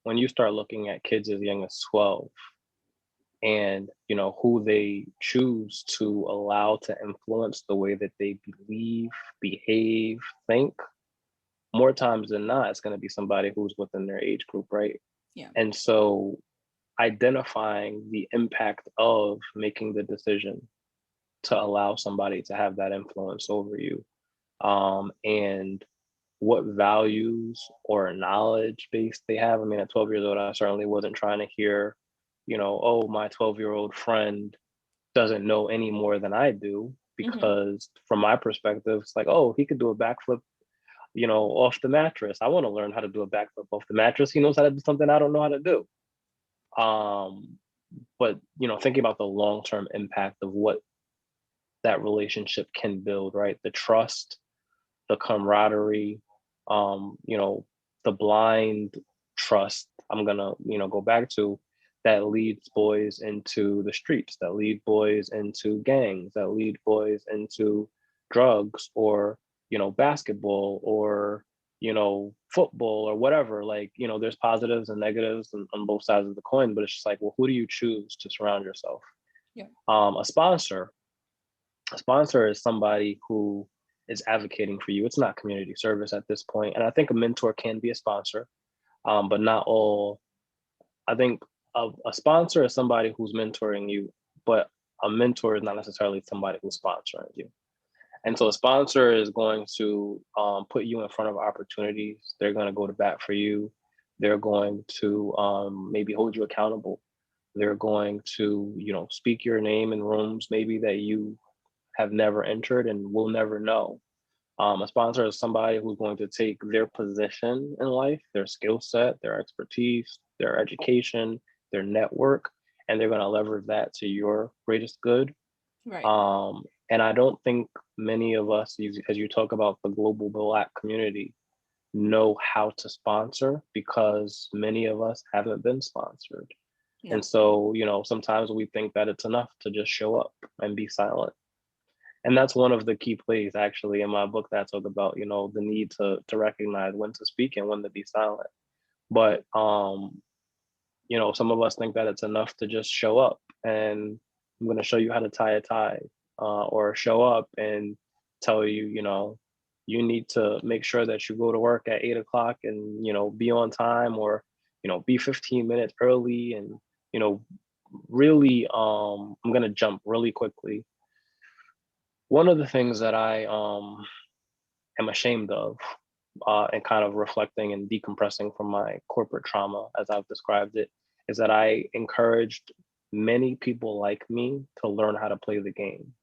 When you start looking at kids as young as 12, and who they choose to allow to influence the way that they believe, behave, think, more times than not, it's going to be somebody who's within their age group, right? Yeah. And so identifying the impact of making the decision to allow somebody to have that influence over you, and what values or knowledge base they have. I mean, at 12 years old, I certainly wasn't trying to hear, oh, my 12-year-old friend doesn't know any more than I do, because from my perspective, it's like, oh, he could do a backflip, off the mattress. I want to learn how to do a backflip off the mattress. He knows how to do something I don't know how to do. But thinking about the long-term impact of what that relationship can build, right? The trust, the camaraderie, the blind trust, I'm gonna, go back to, that leads boys into the streets, that lead boys into gangs, that lead boys into drugs, or, basketball, or, football, or whatever. Like, there's positives and negatives on both sides of the coin, but it's just like, well, who do you choose to surround yourself? Yeah. A sponsor is somebody who is advocating for you. It's not community service at this point. And I think a mentor can be a sponsor, but not all. I think a sponsor is somebody who's mentoring you, but a mentor is not necessarily somebody who's sponsoring you. And so a sponsor is going to put you in front of opportunities. They're going to go to bat for you. They're going to maybe hold you accountable. They're going to, speak your name in rooms maybe that you have never entered and will never know. A sponsor is somebody who's going to take their position in life, their skill set, their expertise, their education, their network, and they're going to leverage that to your greatest good. Right. And I don't think many of us, as you talk about the global Black community, know how to sponsor because many of us haven't been sponsored. Yeah. And so, sometimes we think that it's enough to just show up and be silent. And that's one of the key plays actually in my book that I talk about, the need to recognize when to speak and when to be silent. But some of us think that it's enough to just show up and I'm going to show you how to tie a tie, or show up and tell you, you need to make sure that you go to work at 8 o'clock and, be on time, or, be 15 minutes early. And, really, I'm going to jump really quickly. One of the things that I am ashamed of, and kind of reflecting and decompressing from my corporate trauma, as I've described it, is that I encouraged many people like me to learn how to play the game.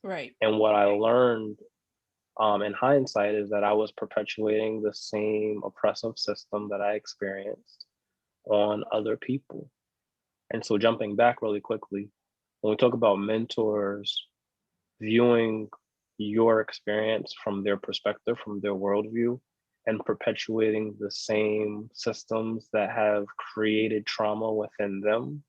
Right. And what I learned in hindsight is that I was perpetuating the same oppressive system that I experienced on other people. And so jumping back really quickly, when we talk about mentors viewing your experience from their perspective, from their worldview, and perpetuating the same systems that have created trauma within them,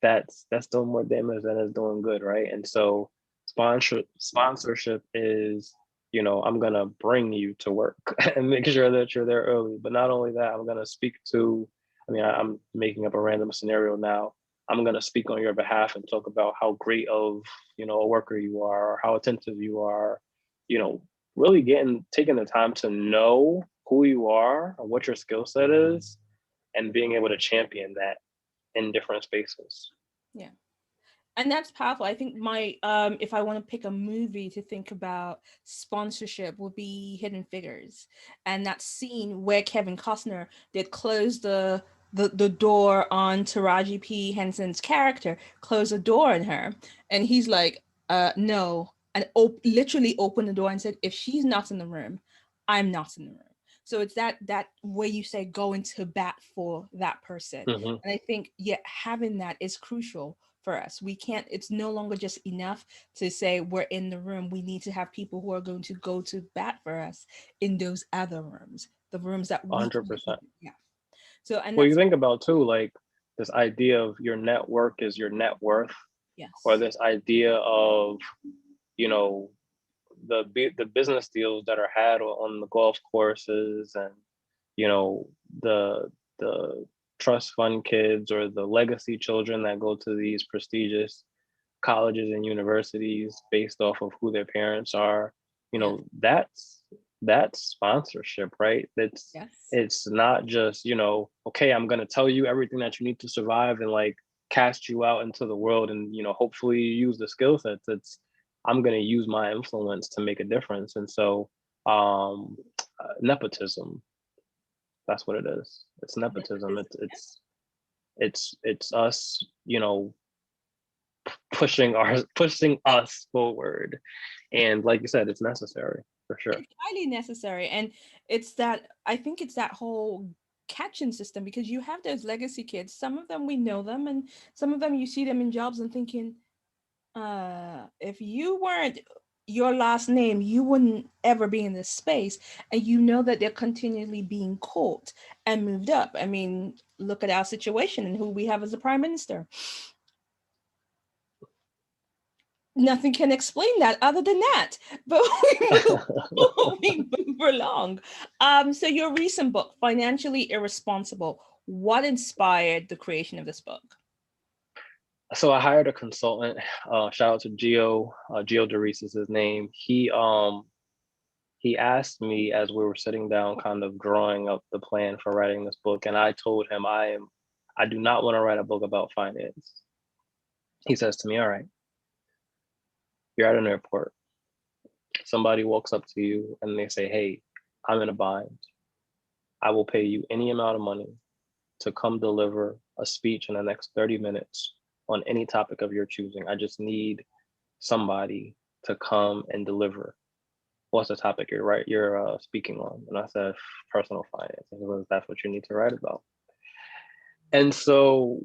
that's doing more damage than it's doing good, right? And so sponsorship is, I'm gonna bring you to work and make sure that you're there early. But not only that, I'm gonna speak to, I'm making up a random scenario now. I'm gonna speak on your behalf and talk about how great of, a worker you are, or how attentive you are, really taking the time to know who you are and what your skill set is, and being able to champion that in different spaces. Yeah. And that's powerful. I think my if I want to pick a movie to think about sponsorship would be Hidden Figures. And that scene where Kevin Costner did close the door on Taraji P. Henson's character, close the door on her. And he's like, no. And literally opened the door and said, if she's not in the room, I'm not in the room. So it's that way you say going to bat for that person. Mm-hmm. And I think, having that is crucial for us. We can't, it's no longer just enough to say we're in the room. We need to have people who are going to go to bat for us in those other rooms, the rooms that we 100%. Yeah. So, and well, you think about too, like this idea of your network is your net worth. Yes. Or this idea of, the business deals that are had on the golf courses, and the trust fund kids or the legacy children that go to these prestigious colleges and universities based off of who their parents are. That's sponsorship, right? It's not just, okay, I'm going to tell you everything that you need to survive and like cast you out into the world and, hopefully you use the skill sets. It's, I'm going to use my influence to make a difference. And so nepotism, that's what it is. It's nepotism. It's us, pushing us forward. And like you said, it's necessary for sure. It's highly necessary. And I think it's that whole catching system, because you have those legacy kids. Some of them we know them, and some of them you see them in jobs and thinking, if you weren't your last name, you wouldn't ever be in this space. And you know that they're continually being caught and moved up. I mean, look at our situation and who we have as a prime minister. Nothing can explain that other than that. But we move along. So your recent book, Financially Irresponsible, what inspired the creation of this book? So I hired a consultant. Shout out to Gio. Gio DeReese is his name. He asked me as we were sitting down, kind of drawing up the plan for writing this book, and I told him I do not want to write a book about finance. He says to me, "All right, you're at an airport. Somebody walks up to you and they say, 'Hey, I'm in a bind. I will pay you any amount of money to come deliver a speech in the next 30 minutes on any topic of your choosing. I just need somebody to come and deliver.'" what's the topic you're speaking on? And I said, personal finance. And he goes, that's what you need to write about. And so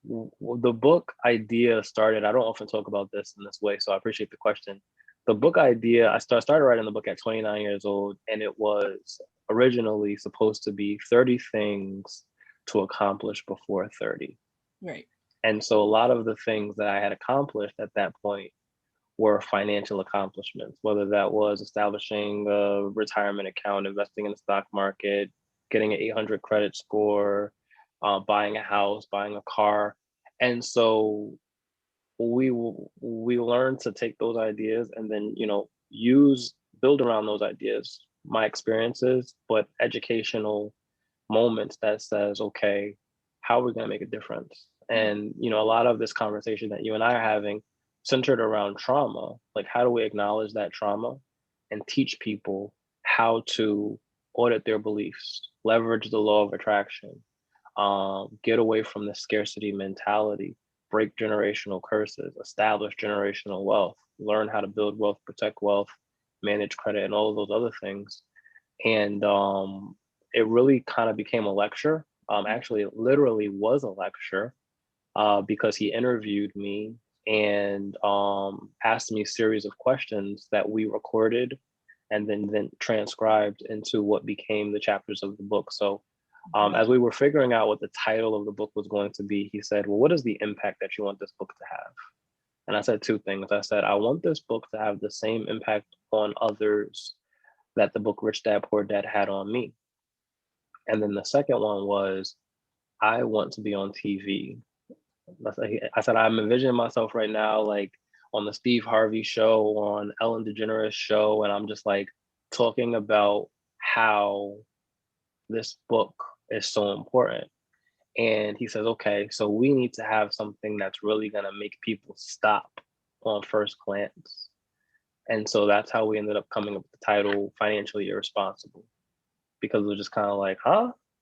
the book idea started, I don't often talk about this in this way, so I appreciate the question. The book idea, I started writing the book at 29 years old, and it was originally supposed to be 30 things to accomplish before 30. Right. And so a lot of the things that I had accomplished at that point were financial accomplishments, whether that was establishing a retirement account, investing in the stock market, getting an 800 credit score, buying a house, buying a car. And so we learned to take those ideas and then, build around those ideas, my experiences, but educational moments that says, okay, how are we going to make a difference? And, a lot of this conversation that you and I are having centered around trauma, like how do we acknowledge that trauma and teach people how to audit their beliefs, leverage the law of attraction, get away from the scarcity mentality, break generational curses, establish generational wealth, learn how to build wealth, protect wealth, manage credit, and all of those other things. And it really kind of became a lecture. Actually, it literally was a lecture because he interviewed me and asked me a series of questions that we recorded and then transcribed into what became the chapters of the book. So as we were figuring out what the title of the book was going to be, he said, well, what is the impact that you want this book to have? And I said two things. I said, I want this book to have the same impact on others that the book Rich Dad Poor Dad had on me. And then the second one was, I want to be on TV. I said, I'm envisioning myself right now, like on the Steve Harvey show, on Ellen DeGeneres show, and I'm just like talking about how this book is so important. And he says, okay, so we need to have something that's really going to make people stop on first glance. And so that's how we ended up coming up with the title, Financially Irresponsible, because it was just kind of like,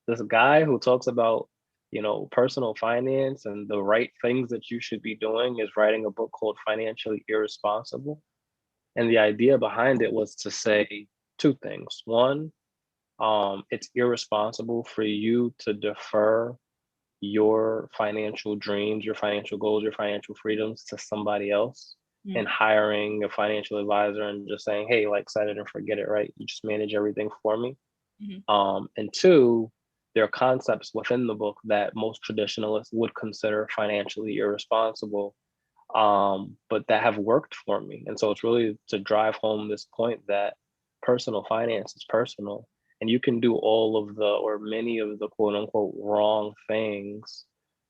this guy who talks about, personal finance and the right things that you should be doing is writing a book called Financially Irresponsible. And the idea behind it was to say two things. One, it's irresponsible for you to defer your financial dreams, your financial goals, your financial freedoms to somebody else and hiring a financial advisor and just saying, hey, like set it and forget it, right? You just manage everything for me. And two, there are concepts within the book that most traditionalists would consider financially irresponsible, but that have worked for me. And so it's really to drive home this point that personal finance is personal. And you can do all of or many of the quote unquote wrong things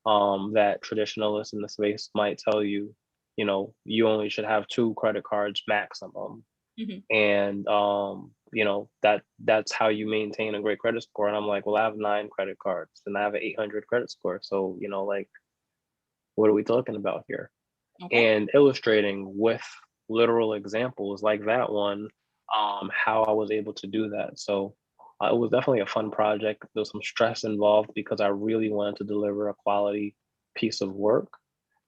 that traditionalists in the space might tell you, you only should have 2 credit cards maximum. And, that's how you maintain a great credit score. And I'm like, well, I have 9 credit cards and I have an 800 credit score. So, like, what are we talking about here? Okay. And illustrating with literal examples like that one, how I was able to do that. So it was definitely a fun project. There was some stress involved because I really wanted to deliver a quality piece of work.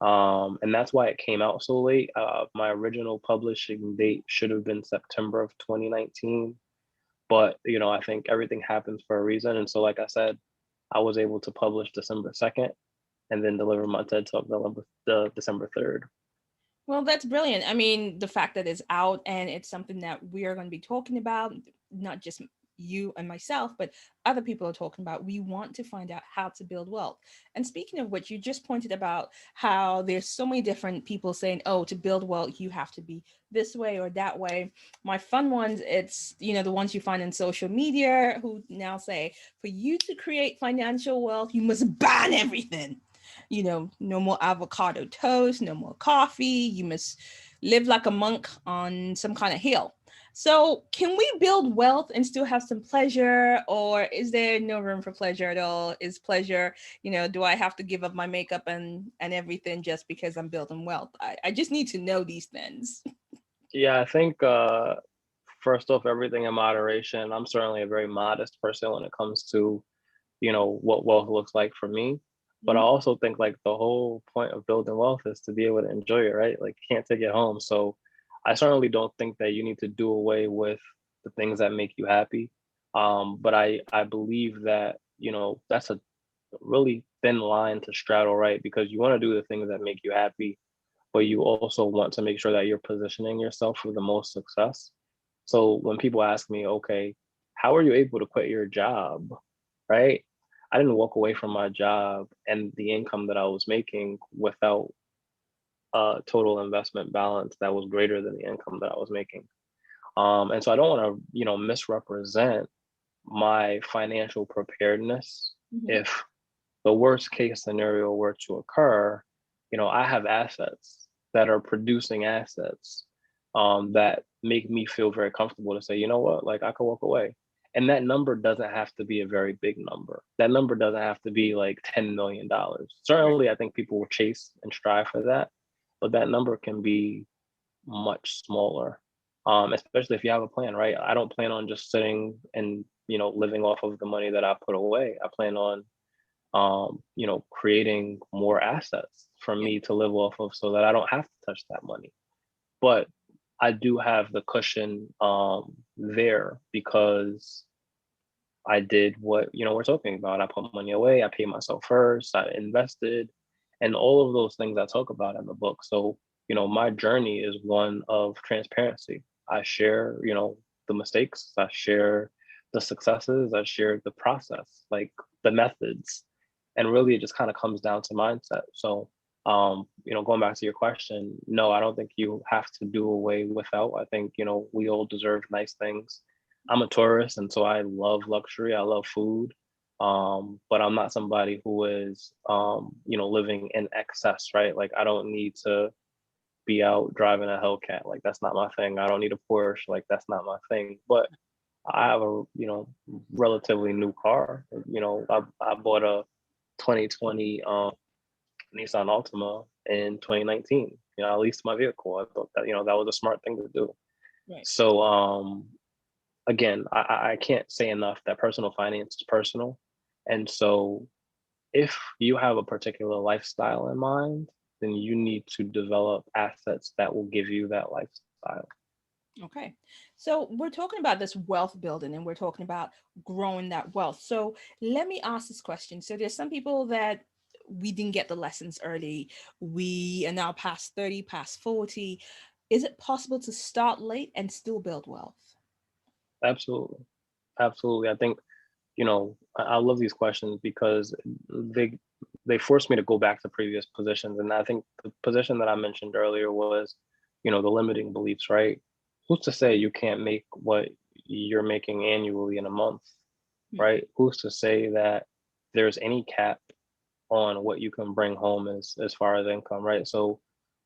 And that's why it came out so late. My original publishing date should have been September of 2019. But, I think everything happens for a reason. And so, like I said, I was able to publish December 2nd and then deliver my TED Talk December 3rd. Well, that's brilliant. I mean, the fact that it's out and it's something that we are going to be talking about, not just you and myself, but other people are talking about. We want to find out how to build wealth. And speaking of which, you just pointed about how there's so many different people saying, oh, to build wealth, you have to be this way or that way. My fun ones, it's, the ones you find in social media who now say, for you to create financial wealth, you must ban everything. No more avocado toast, no more coffee. You must live like a monk on some kind of hill. So can we build wealth and still have some pleasure, or is there no room for pleasure at all? Is pleasure, do I have to give up my makeup and everything just because I'm building wealth? I just need to know these things. Yeah, I think first off, everything in moderation. I'm certainly a very modest person when it comes to, what wealth looks like for me. But I also think like the whole point of building wealth is to be able to enjoy it, right? Like you can't take it home. So I certainly don't think that you need to do away with the things that make you happy. But I believe that, that's a really thin line to straddle, right? Because you want to do the things that make you happy, but you also want to make sure that you're positioning yourself for the most success. So when people ask me, okay, how are you able to quit your job? Right? I didn't walk away from my job and the income that I was making without a total investment balance that was greater than the income that I was making. And so I don't want to, misrepresent my financial preparedness Mhm. if the worst case scenario were to occur. I have assets that are producing assets that make me feel very comfortable to say, you know what, like I could walk away. And that number doesn't have to be a very big number. That number doesn't have to be like $10 million. Right. Certainly, I think people will chase and strive for that, but that number can be much smaller. Especially if you have a plan, right? I don't plan on just sitting and, living off of the money that I put away. I plan on creating more assets for Yeah. me to live off of so that I don't have to touch that money. But I do have the cushion there because I did what, we're talking about. I put money away, I paid myself first, I invested, and all of those things I talk about in the book. So, my journey is one of transparency. I share, the mistakes, I share the successes, I share the process, like the methods. And really it just kind of comes down to mindset. So, going back to your question, no, I don't think you have to do away without. I think, we all deserve nice things. I'm a tourist, and so I love luxury. I love food, but I'm not somebody who is, living in excess, right? Like I don't need to be out driving a Hellcat. Like that's not my thing. I don't need a Porsche. Like that's not my thing. But I have a, relatively new car. I bought a 2020 Nissan Altima in 2019. I leased my vehicle. I thought that, that was a smart thing to do. Right. So again, I can't say enough that personal finance is personal. And so if you have a particular lifestyle in mind, then you need to develop assets that will give you that lifestyle. Okay. So we're talking about this wealth building and we're talking about growing that wealth. So let me ask this question. So there's some people that we didn't get the lessons early. We are now past 30, past 40. Is it possible to start late and still build wealth? Absolutely. Absolutely. I think, I love these questions because they force me to go back to previous positions. And I think the position that I mentioned earlier was, the limiting beliefs, right? Who's to say you can't make what you're making annually in a month, Hmm. right? Who's to say that there's any cap on what you can bring home as far as income, right? So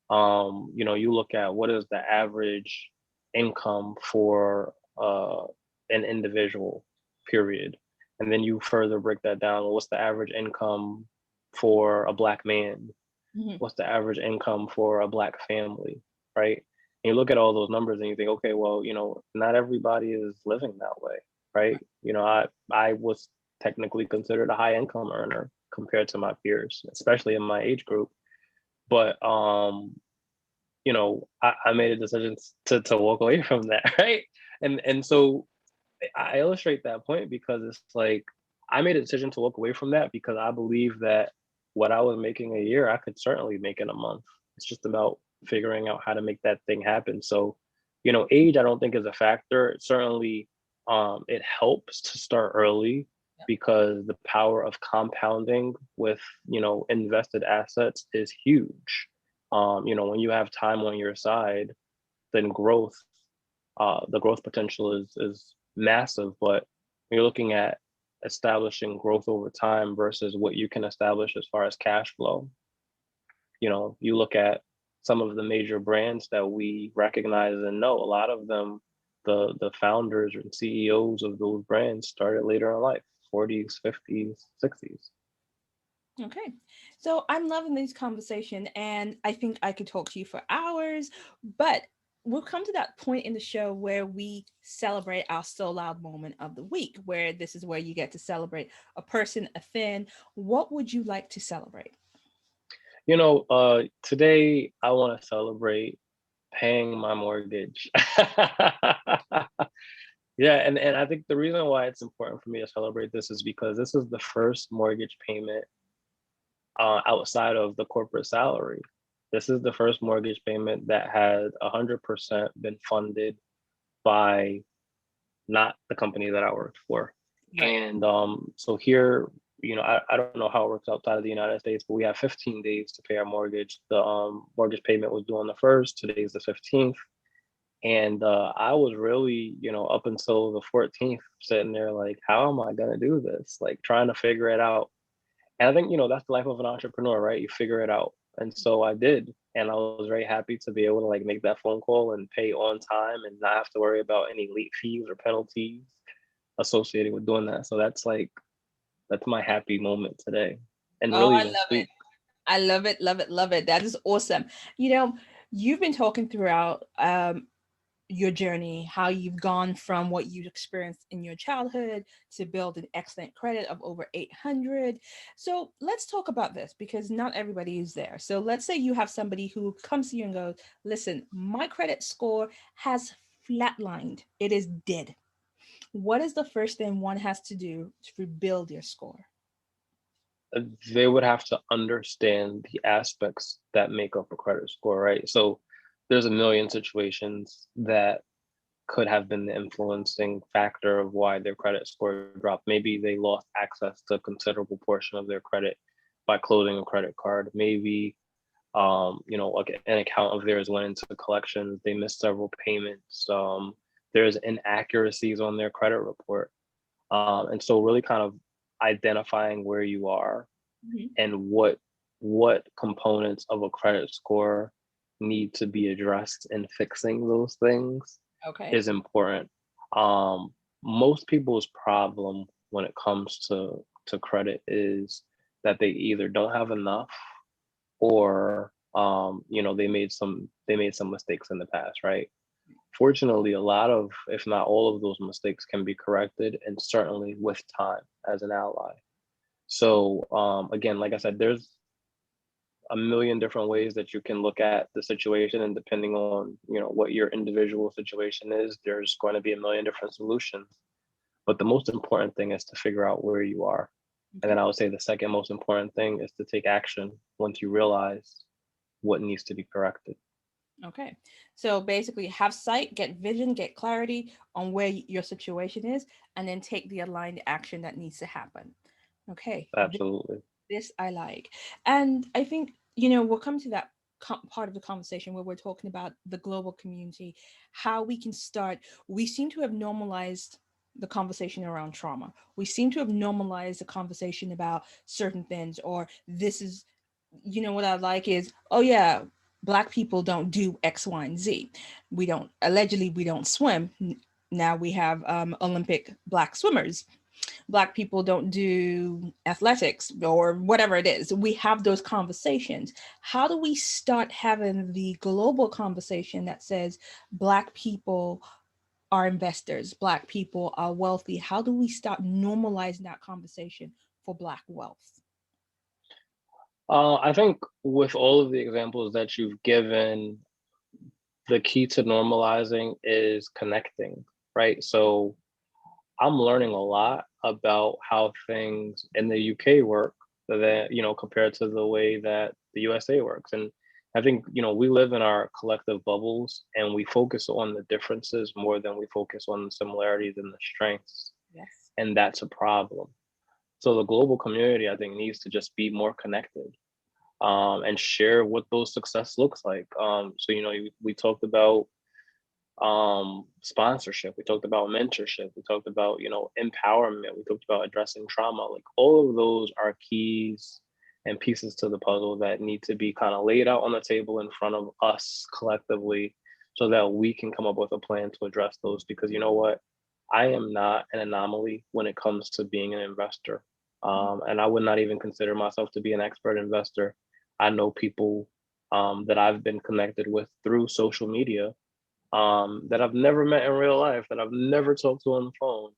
you look at what is the average income for an individual, period. And then you further break that down. Well, what's the average income for a Black man? Mhm. What's the average income for a Black family, right? And you look at all those numbers and you think, okay, well, not everybody is living that way, right? I was technically considered a high income earner compared to my peers, especially in my age group. But I made a decision to walk away from that, right? And so I illustrate that point because it's like I made a decision to walk away from that because I believe that what I was making a year, I could certainly make in a month. It's just about figuring out how to make that thing happen. So, age I don't think is a factor. Certainly, it helps to start early because the power of compounding with invested assets is huge. When you have time on your side, then the growth potential is massive. But you're looking at establishing growth over time versus what you can establish as far as cash flow. You look at some of the major brands that we recognize and know. A lot of them, the founders and CEOs of those brands started later in life, 40s, 50s, 60s. Okay. So I'm loving this conversation and I think I could talk to you for hours, but we'll come to that point in the show where we celebrate our So Loud moment of the week, where this is where you get to celebrate a person, a thing. What would you like to celebrate? Today I want to celebrate Paying my mortgage. Yeah, and I think the reason why it's important for me to celebrate this is because this is the first mortgage payment outside of the corporate salary. This is the first mortgage payment that had 100% been funded by not the company that I worked for. Right. And so here, I don't know how it works outside of the United States, but we have 15 days to pay our mortgage. The mortgage payment was due on the 1st, today's the 15th. And I was really, up until the 14th, sitting there like, how am I gonna do this? Like trying to figure it out. And I think, that's the life of an entrepreneur, right? You figure it out. And so I did. And I was very happy to be able to like make that phone call and pay on time and not have to worry about any late fees or penalties associated with doing that. So that's my happy moment today. And Oh, really I this love it. week. I love it, love it, love it. That is awesome. You've been talking throughout your journey, how you've gone from what you experienced in your childhood to build an excellent credit of over 800. So let's talk about this because not everybody is there. So let's say you have somebody who comes to you and goes, listen, my credit score has flatlined. It is dead. What is the first thing one has to do to rebuild your score? They would have to understand the aspects that make up a credit score, right? So there's a million situations that could have been the influencing factor of why their credit score dropped. Maybe they lost access to a considerable portion of their credit by closing a credit card. Maybe like an account of theirs went into collections, they missed several payments. There's inaccuracies on their credit report. And so really kind of identifying where you are Mhm. and what components of a credit score need to be addressed in fixing those things Okay. is important. Most people's problem when it comes to credit is that they either don't have enough or they made some mistakes in the past, right? Fortunately, a lot of, if not all of those mistakes can be corrected, and certainly with time as an ally. So again, like I said, there's a million different ways that you can look at the situation, and depending on what your individual situation is, there's going to be a million different solutions. But the most important thing is to figure out where you are. And Okay. then I would say the second most important thing is to take action once you realize what needs to be corrected. Okay. So basically, have sight, get vision, get clarity on where your situation is, and then take the aligned action that needs to happen. Okay. Absolutely. This I like. And I think, we'll come to that part of the conversation where we're talking about the global community, how we can start. We seem to have normalized the conversation around trauma. We seem to have normalized the conversation about certain things, or this is, what I like is, oh, yeah, Black people don't do X, Y, and Z. Allegedly, we don't swim. Now we have Olympic Black swimmers. Black people don't do athletics or whatever it is. We have those conversations. How do we start having the global conversation that says Black people are investors, Black people are wealthy? How do we start normalizing that conversation for Black wealth? I think with all of the examples that you've given, the key to normalizing is connecting, right? So I'm learning a lot about how things in the UK work that, compared to the way that the USA works. And I think, we live in our collective bubbles and we focus on the differences more than we focus on the similarities and the strengths. Yes. And that's a problem. So the global community, I think, needs to just be more connected and share what those success looks like. So, we talked about sponsorship, we talked about mentorship, we talked about empowerment, we talked about addressing trauma. Like all of those are keys and pieces to the puzzle that need to be kind of laid out on the table in front of us collectively so that we can come up with a plan to address those. Because you know what, I am not an anomaly when it comes to being an investor, and I would not even consider myself to be an expert investor. I know people that I've been connected with through social media that I've never met in real life, that I've never talked to on the phone,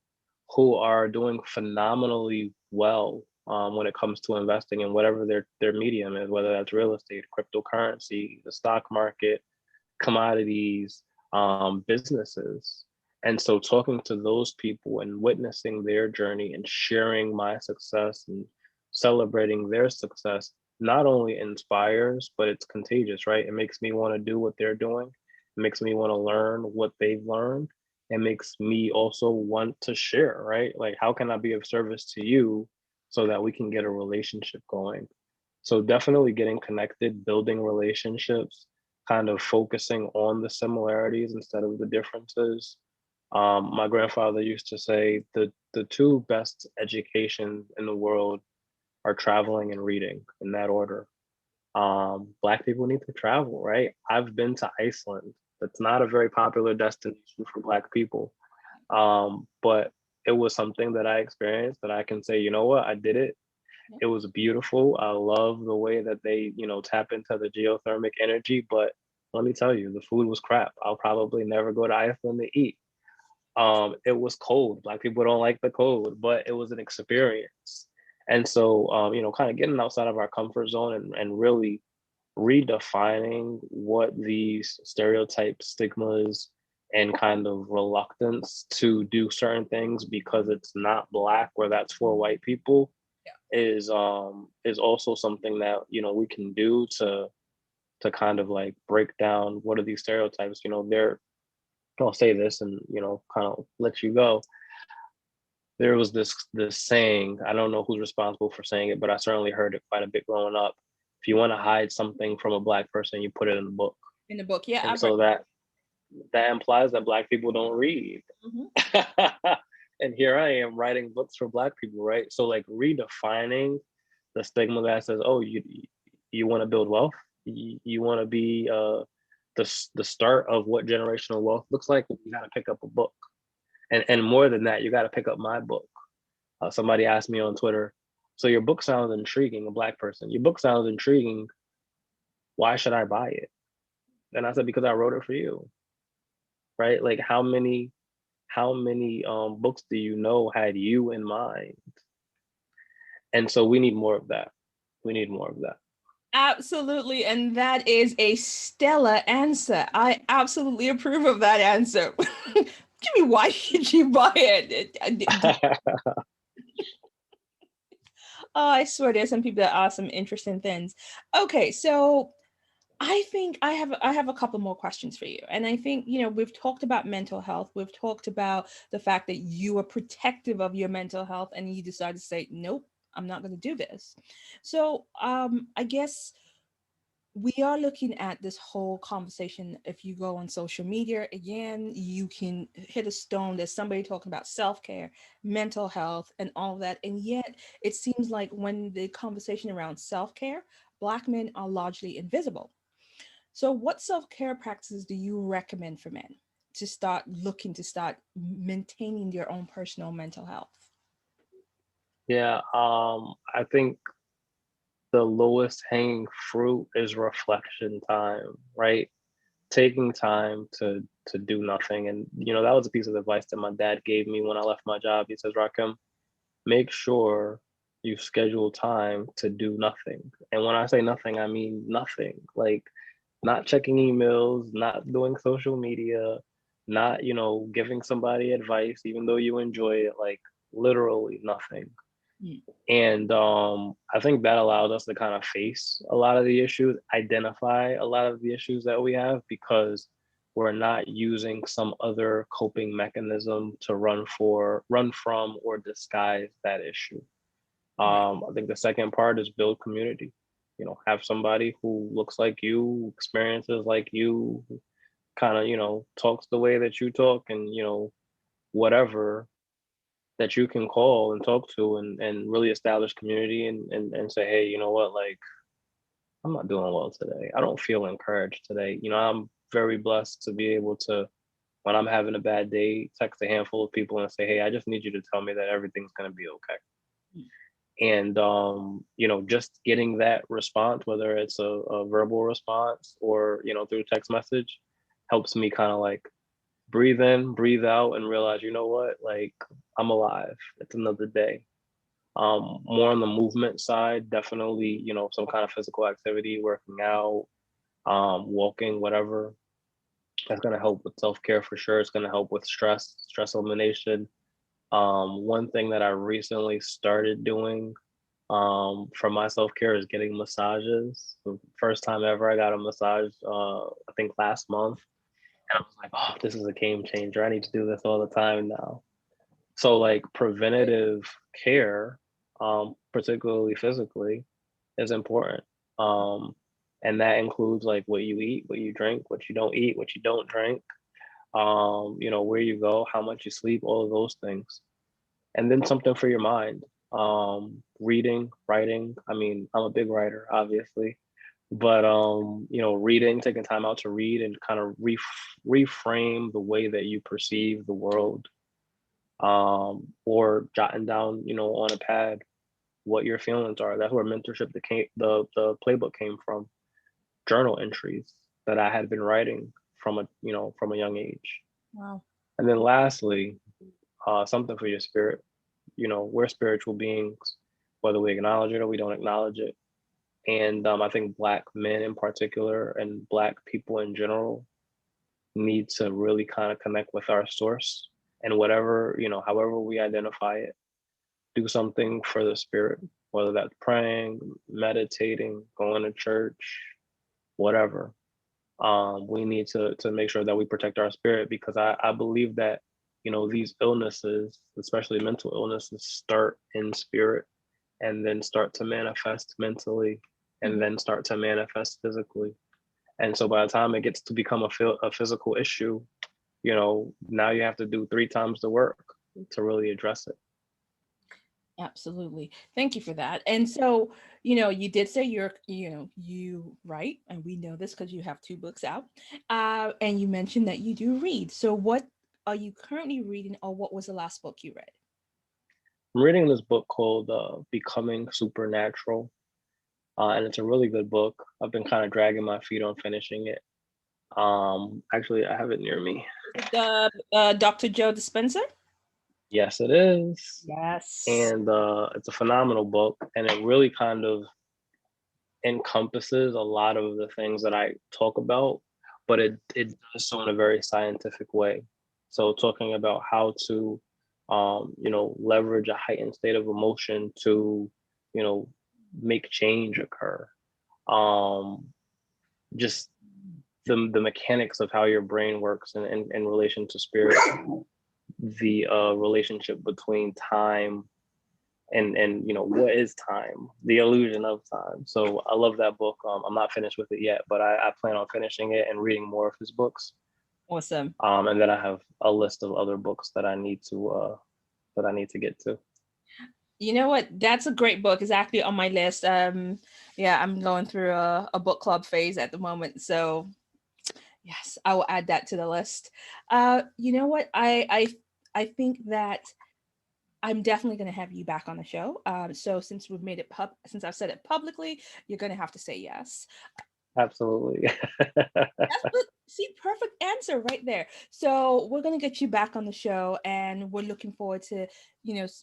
who are doing phenomenally well when it comes to investing in whatever their medium is, whether that's real estate, cryptocurrency, the stock market, commodities, businesses. And so talking to those people and witnessing their journey and sharing my success and celebrating their success not only inspires, but it's contagious, right? It makes me want to do what they're doing. It makes me want to learn what they've learned. It makes me also want to share, right? Like, how can I be of service to you so that we can get a relationship going? So definitely getting connected, building relationships, kind of focusing on the similarities instead of the differences. My grandfather used to say the two best education in the world are traveling and reading, in that order. Black people need to travel, right? I've been to Iceland. That's not a very popular destination for Black people. But it was something that I experienced that I can say, you know what, I did it. It was beautiful. I love the way that they, tap into the geothermic energy. But let me tell you, the food was crap. I'll probably never go to Iceland to eat. It was cold. Black people don't like the cold, but it was an experience. And so, kind of getting outside of our comfort zone and really redefining what these stereotypes, stigmas, and kind of reluctance to do certain things because it's not Black or that's for white people is also something that we can do to kind of like break down what are these stereotypes. I'll say this and kind of let you go. There was this saying, I don't know who's responsible for saying it, but I certainly heard it quite a bit growing up. If you want to hide something from a Black person, you put it in the book. In the book, yeah. And so that implies that Black people don't read. Mm-hmm. And here I am writing books for Black people, right? So like redefining the stigma that says, oh, you want to build wealth, you want to be the start of what generational wealth looks like. You got to pick up a book, and more than that, you got to pick up my book. Somebody asked me on Twitter, so your book sounds intriguing, a Black person. Your book sounds intriguing. Why should I buy it? And I said, because I wrote it for you, right? Like how many books do you know had you in mind? And so we need more of that. We need more of that. Absolutely. And that is a stellar answer. I absolutely approve of that answer. Give me, why should you buy it? Oh, I swear there's some people that ask some interesting things. Okay, so I think I have a couple more questions for you. And I think, we've talked about mental health. We've talked about the fact that you are protective of your mental health and you decided to say, nope, I'm not going to do this. So I guess we are looking at this whole conversation. If you go on social media, again, you can hit a stone. There's somebody talking about self-care, mental health, and all of that. And yet it seems like when the conversation around self-care, Black men are largely invisible. So what self-care practices do you recommend for men to start maintaining their own personal mental health? Yeah, I think the lowest hanging fruit is reflection time, right? Taking time to do nothing. And that was a piece of advice that my dad gave me when I left my job. He says, Rahkim, make sure you schedule time to do nothing. And when I say nothing, I mean nothing. Like not checking emails, not doing social media, not, giving somebody advice, even though you enjoy it, like literally nothing. And I think that allowed us to kind of face a lot of the issues, identify a lot of the issues that we have, because we're not using some other coping mechanism to run from, or disguise that issue. I think the second part is build community. Have somebody who looks like you, experiences like you, kind of, talks the way that you talk, and, whatever, that you can call and talk to, and really establish community, and say, hey, you know what, like, I'm not doing well today. I don't feel encouraged today. I'm very blessed to be able to, when I'm having a bad day, text a handful of people and say, hey, I just need you to tell me that everything's going to be okay. And just getting that response, whether it's a verbal response or through text message, helps me kind of like breathe in, breathe out, and realize, you know what, like, I'm alive. It's another day. More on the movement side, definitely, some kind of physical activity, working out, walking, whatever. That's going to help with self-care for sure. It's going to help with stress elimination. One thing that I recently started doing for my self-care is getting massages. The first time ever I got a massage, I think last month. And I was like, oh, this is a game changer. I need to do this all the time now. So like preventative care, particularly physically, is important. Um, and that includes like what you eat, what you drink, what you don't eat, what you don't drink, where you go, how much you sleep, all of those things. And then something for your mind. Reading, writing. I mean, I'm a big writer, obviously, but reading, taking time out to read and kind of reframe the way that you perceive the world, or jotting down, on a pad what your feelings are. That's where mentorship the playbook came from. Journal entries that I had been writing from a young age. Wow. And then lastly, something for your spirit. We're spiritual beings, whether we acknowledge it or we don't acknowledge it. And I think Black men in particular and Black people in general need to really kind of connect with our source, and whatever, however we identify it, do something for the spirit, whether that's praying, meditating, going to church, whatever. We need to make sure that we protect our spirit, because I believe that, these illnesses, especially mental illnesses, start in spirit and then start to manifest mentally and then start to manifest physically. And so by the time it gets to become a physical issue, now you have to do 3 times the work to really address it. Absolutely. Thank you for that. And so, you did say you write, and we know this because you have 2 books out. And you mentioned that you do read. So what are you currently reading, or what was the last book you read? I'm reading this book called Becoming Supernatural. And it's a really good book. I've been kind of dragging my feet on finishing it. Actually, I have it near me. The Dr. Joe Dispenza? Yes, it is. Yes. And it's a phenomenal book, and it really kind of encompasses a lot of the things that I talk about, but it does so in a very scientific way. So talking about how to, leverage a heightened state of emotion to, make change occur. Just the mechanics of how your brain works in relation to spirit, the relationship between time and what is time, the illusion of time. So I love that book. I'm not finished with it yet, but I plan on finishing it and reading more of his books. Awesome. And then I have a list of other books that I need to get to. You know what? That's a great book. It's actually on my list. Yeah, I'm going through a book club phase at the moment. So yes, I will add that to the list. You know what? I think that I'm definitely going to have you back on the show. So since we've made it since I've said it publicly, you're going to have to say yes. Absolutely. See, perfect answer right there. So we're going to get you back on the show, and we're looking forward to,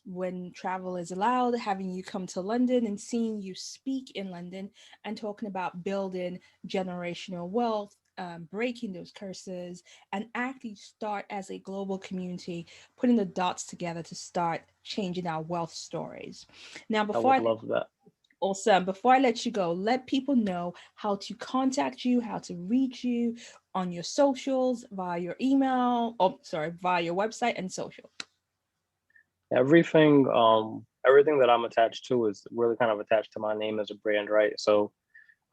when travel is allowed, having you come to London and seeing you speak in London and talking about building generational wealth, breaking those curses, and actually start as a global community, putting the dots together to start changing our wealth stories. Now, before I would love that. Awesome. Before I let you go, let people know how to contact you, how to reach you on your socials, via your email, via your website and social. Everything that I'm attached to is really kind of attached to my name as a brand, right? So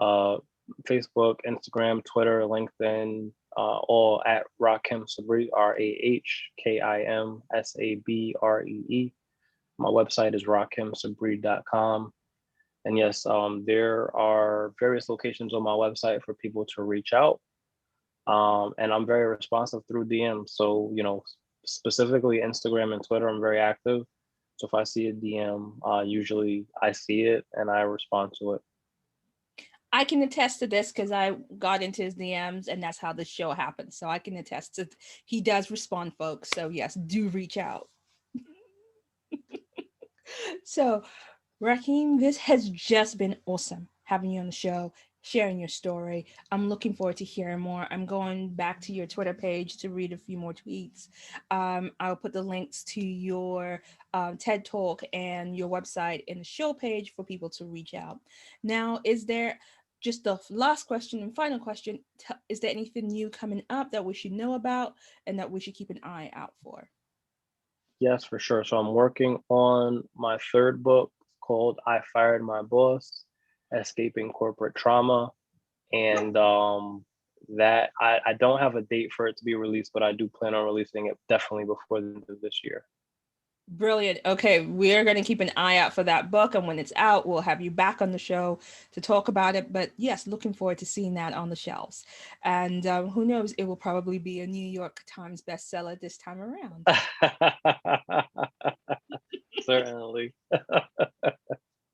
Facebook, Instagram, Twitter, LinkedIn, all at Rahkim Sabree, RAHKIM SABREE. My website is rahkimsabree.com. And yes, there are various locations on my website for people to reach out. And I'm very responsive through DM. So, specifically Instagram and Twitter, I'm very active. So if I see a DM, usually I see it and I respond to it. I can attest to this because I got into his DMs, and that's how the show happened. So I can attest to he does respond, folks. So yes, do reach out. So Rahkim, this has just been awesome having you on the show. sharing your story. I'm looking forward to hearing more. I'm going back to your Twitter page to read a few more tweets. I'll put the links to your TED Talk and your website in the show page for people to reach out. Now, is there just the last question and final question? Is there anything new coming up that we should know about and that we should keep an eye out for? Yes, for sure. So I'm working on my third book called I Fired My Boss, Escaping Corporate Trauma. And that I don't have a date for it to be released, but I do plan on releasing it definitely before the end of this year. Brilliant. Okay, we're going to keep an eye out for that book. And when it's out, we'll have you back on the show to talk about it. But yes, looking forward to seeing that on the shelves. And who knows, it will probably be a New York Times bestseller this time around. Certainly.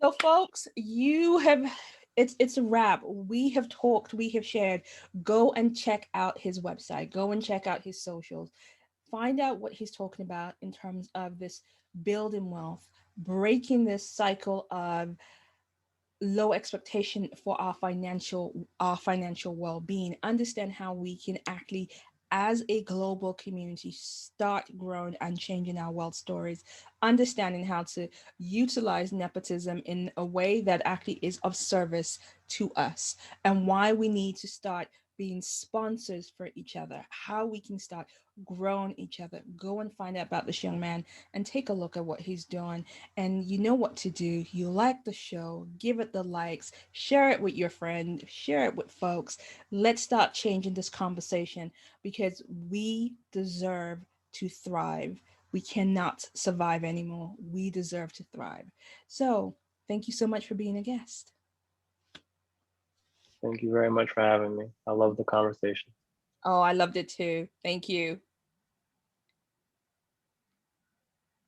So, folks, you have. It's a wrap. We have talked, we have shared. Go and check out his website. Go and check out his socials. Find out what he's talking about in terms of this building wealth, breaking this cycle of low expectation for our financial well-being. Understand how we can actually, as a global community, start growing and changing our wealth stories. Understanding how to utilize nepotism in a way that actually is of service to us, and why we need to start being sponsors for each other, how we can start growing each other. Go and find out about this young man and take a look at what he's doing. And you know what to do. You like the show, give it the likes, share it with your friend, share it with folks. Let's start changing this conversation because we deserve to thrive. We cannot survive anymore. We deserve to thrive. So, thank you so much for being a guest. Thank you very much for having me. I love the conversation. Oh, I loved it too. Thank you.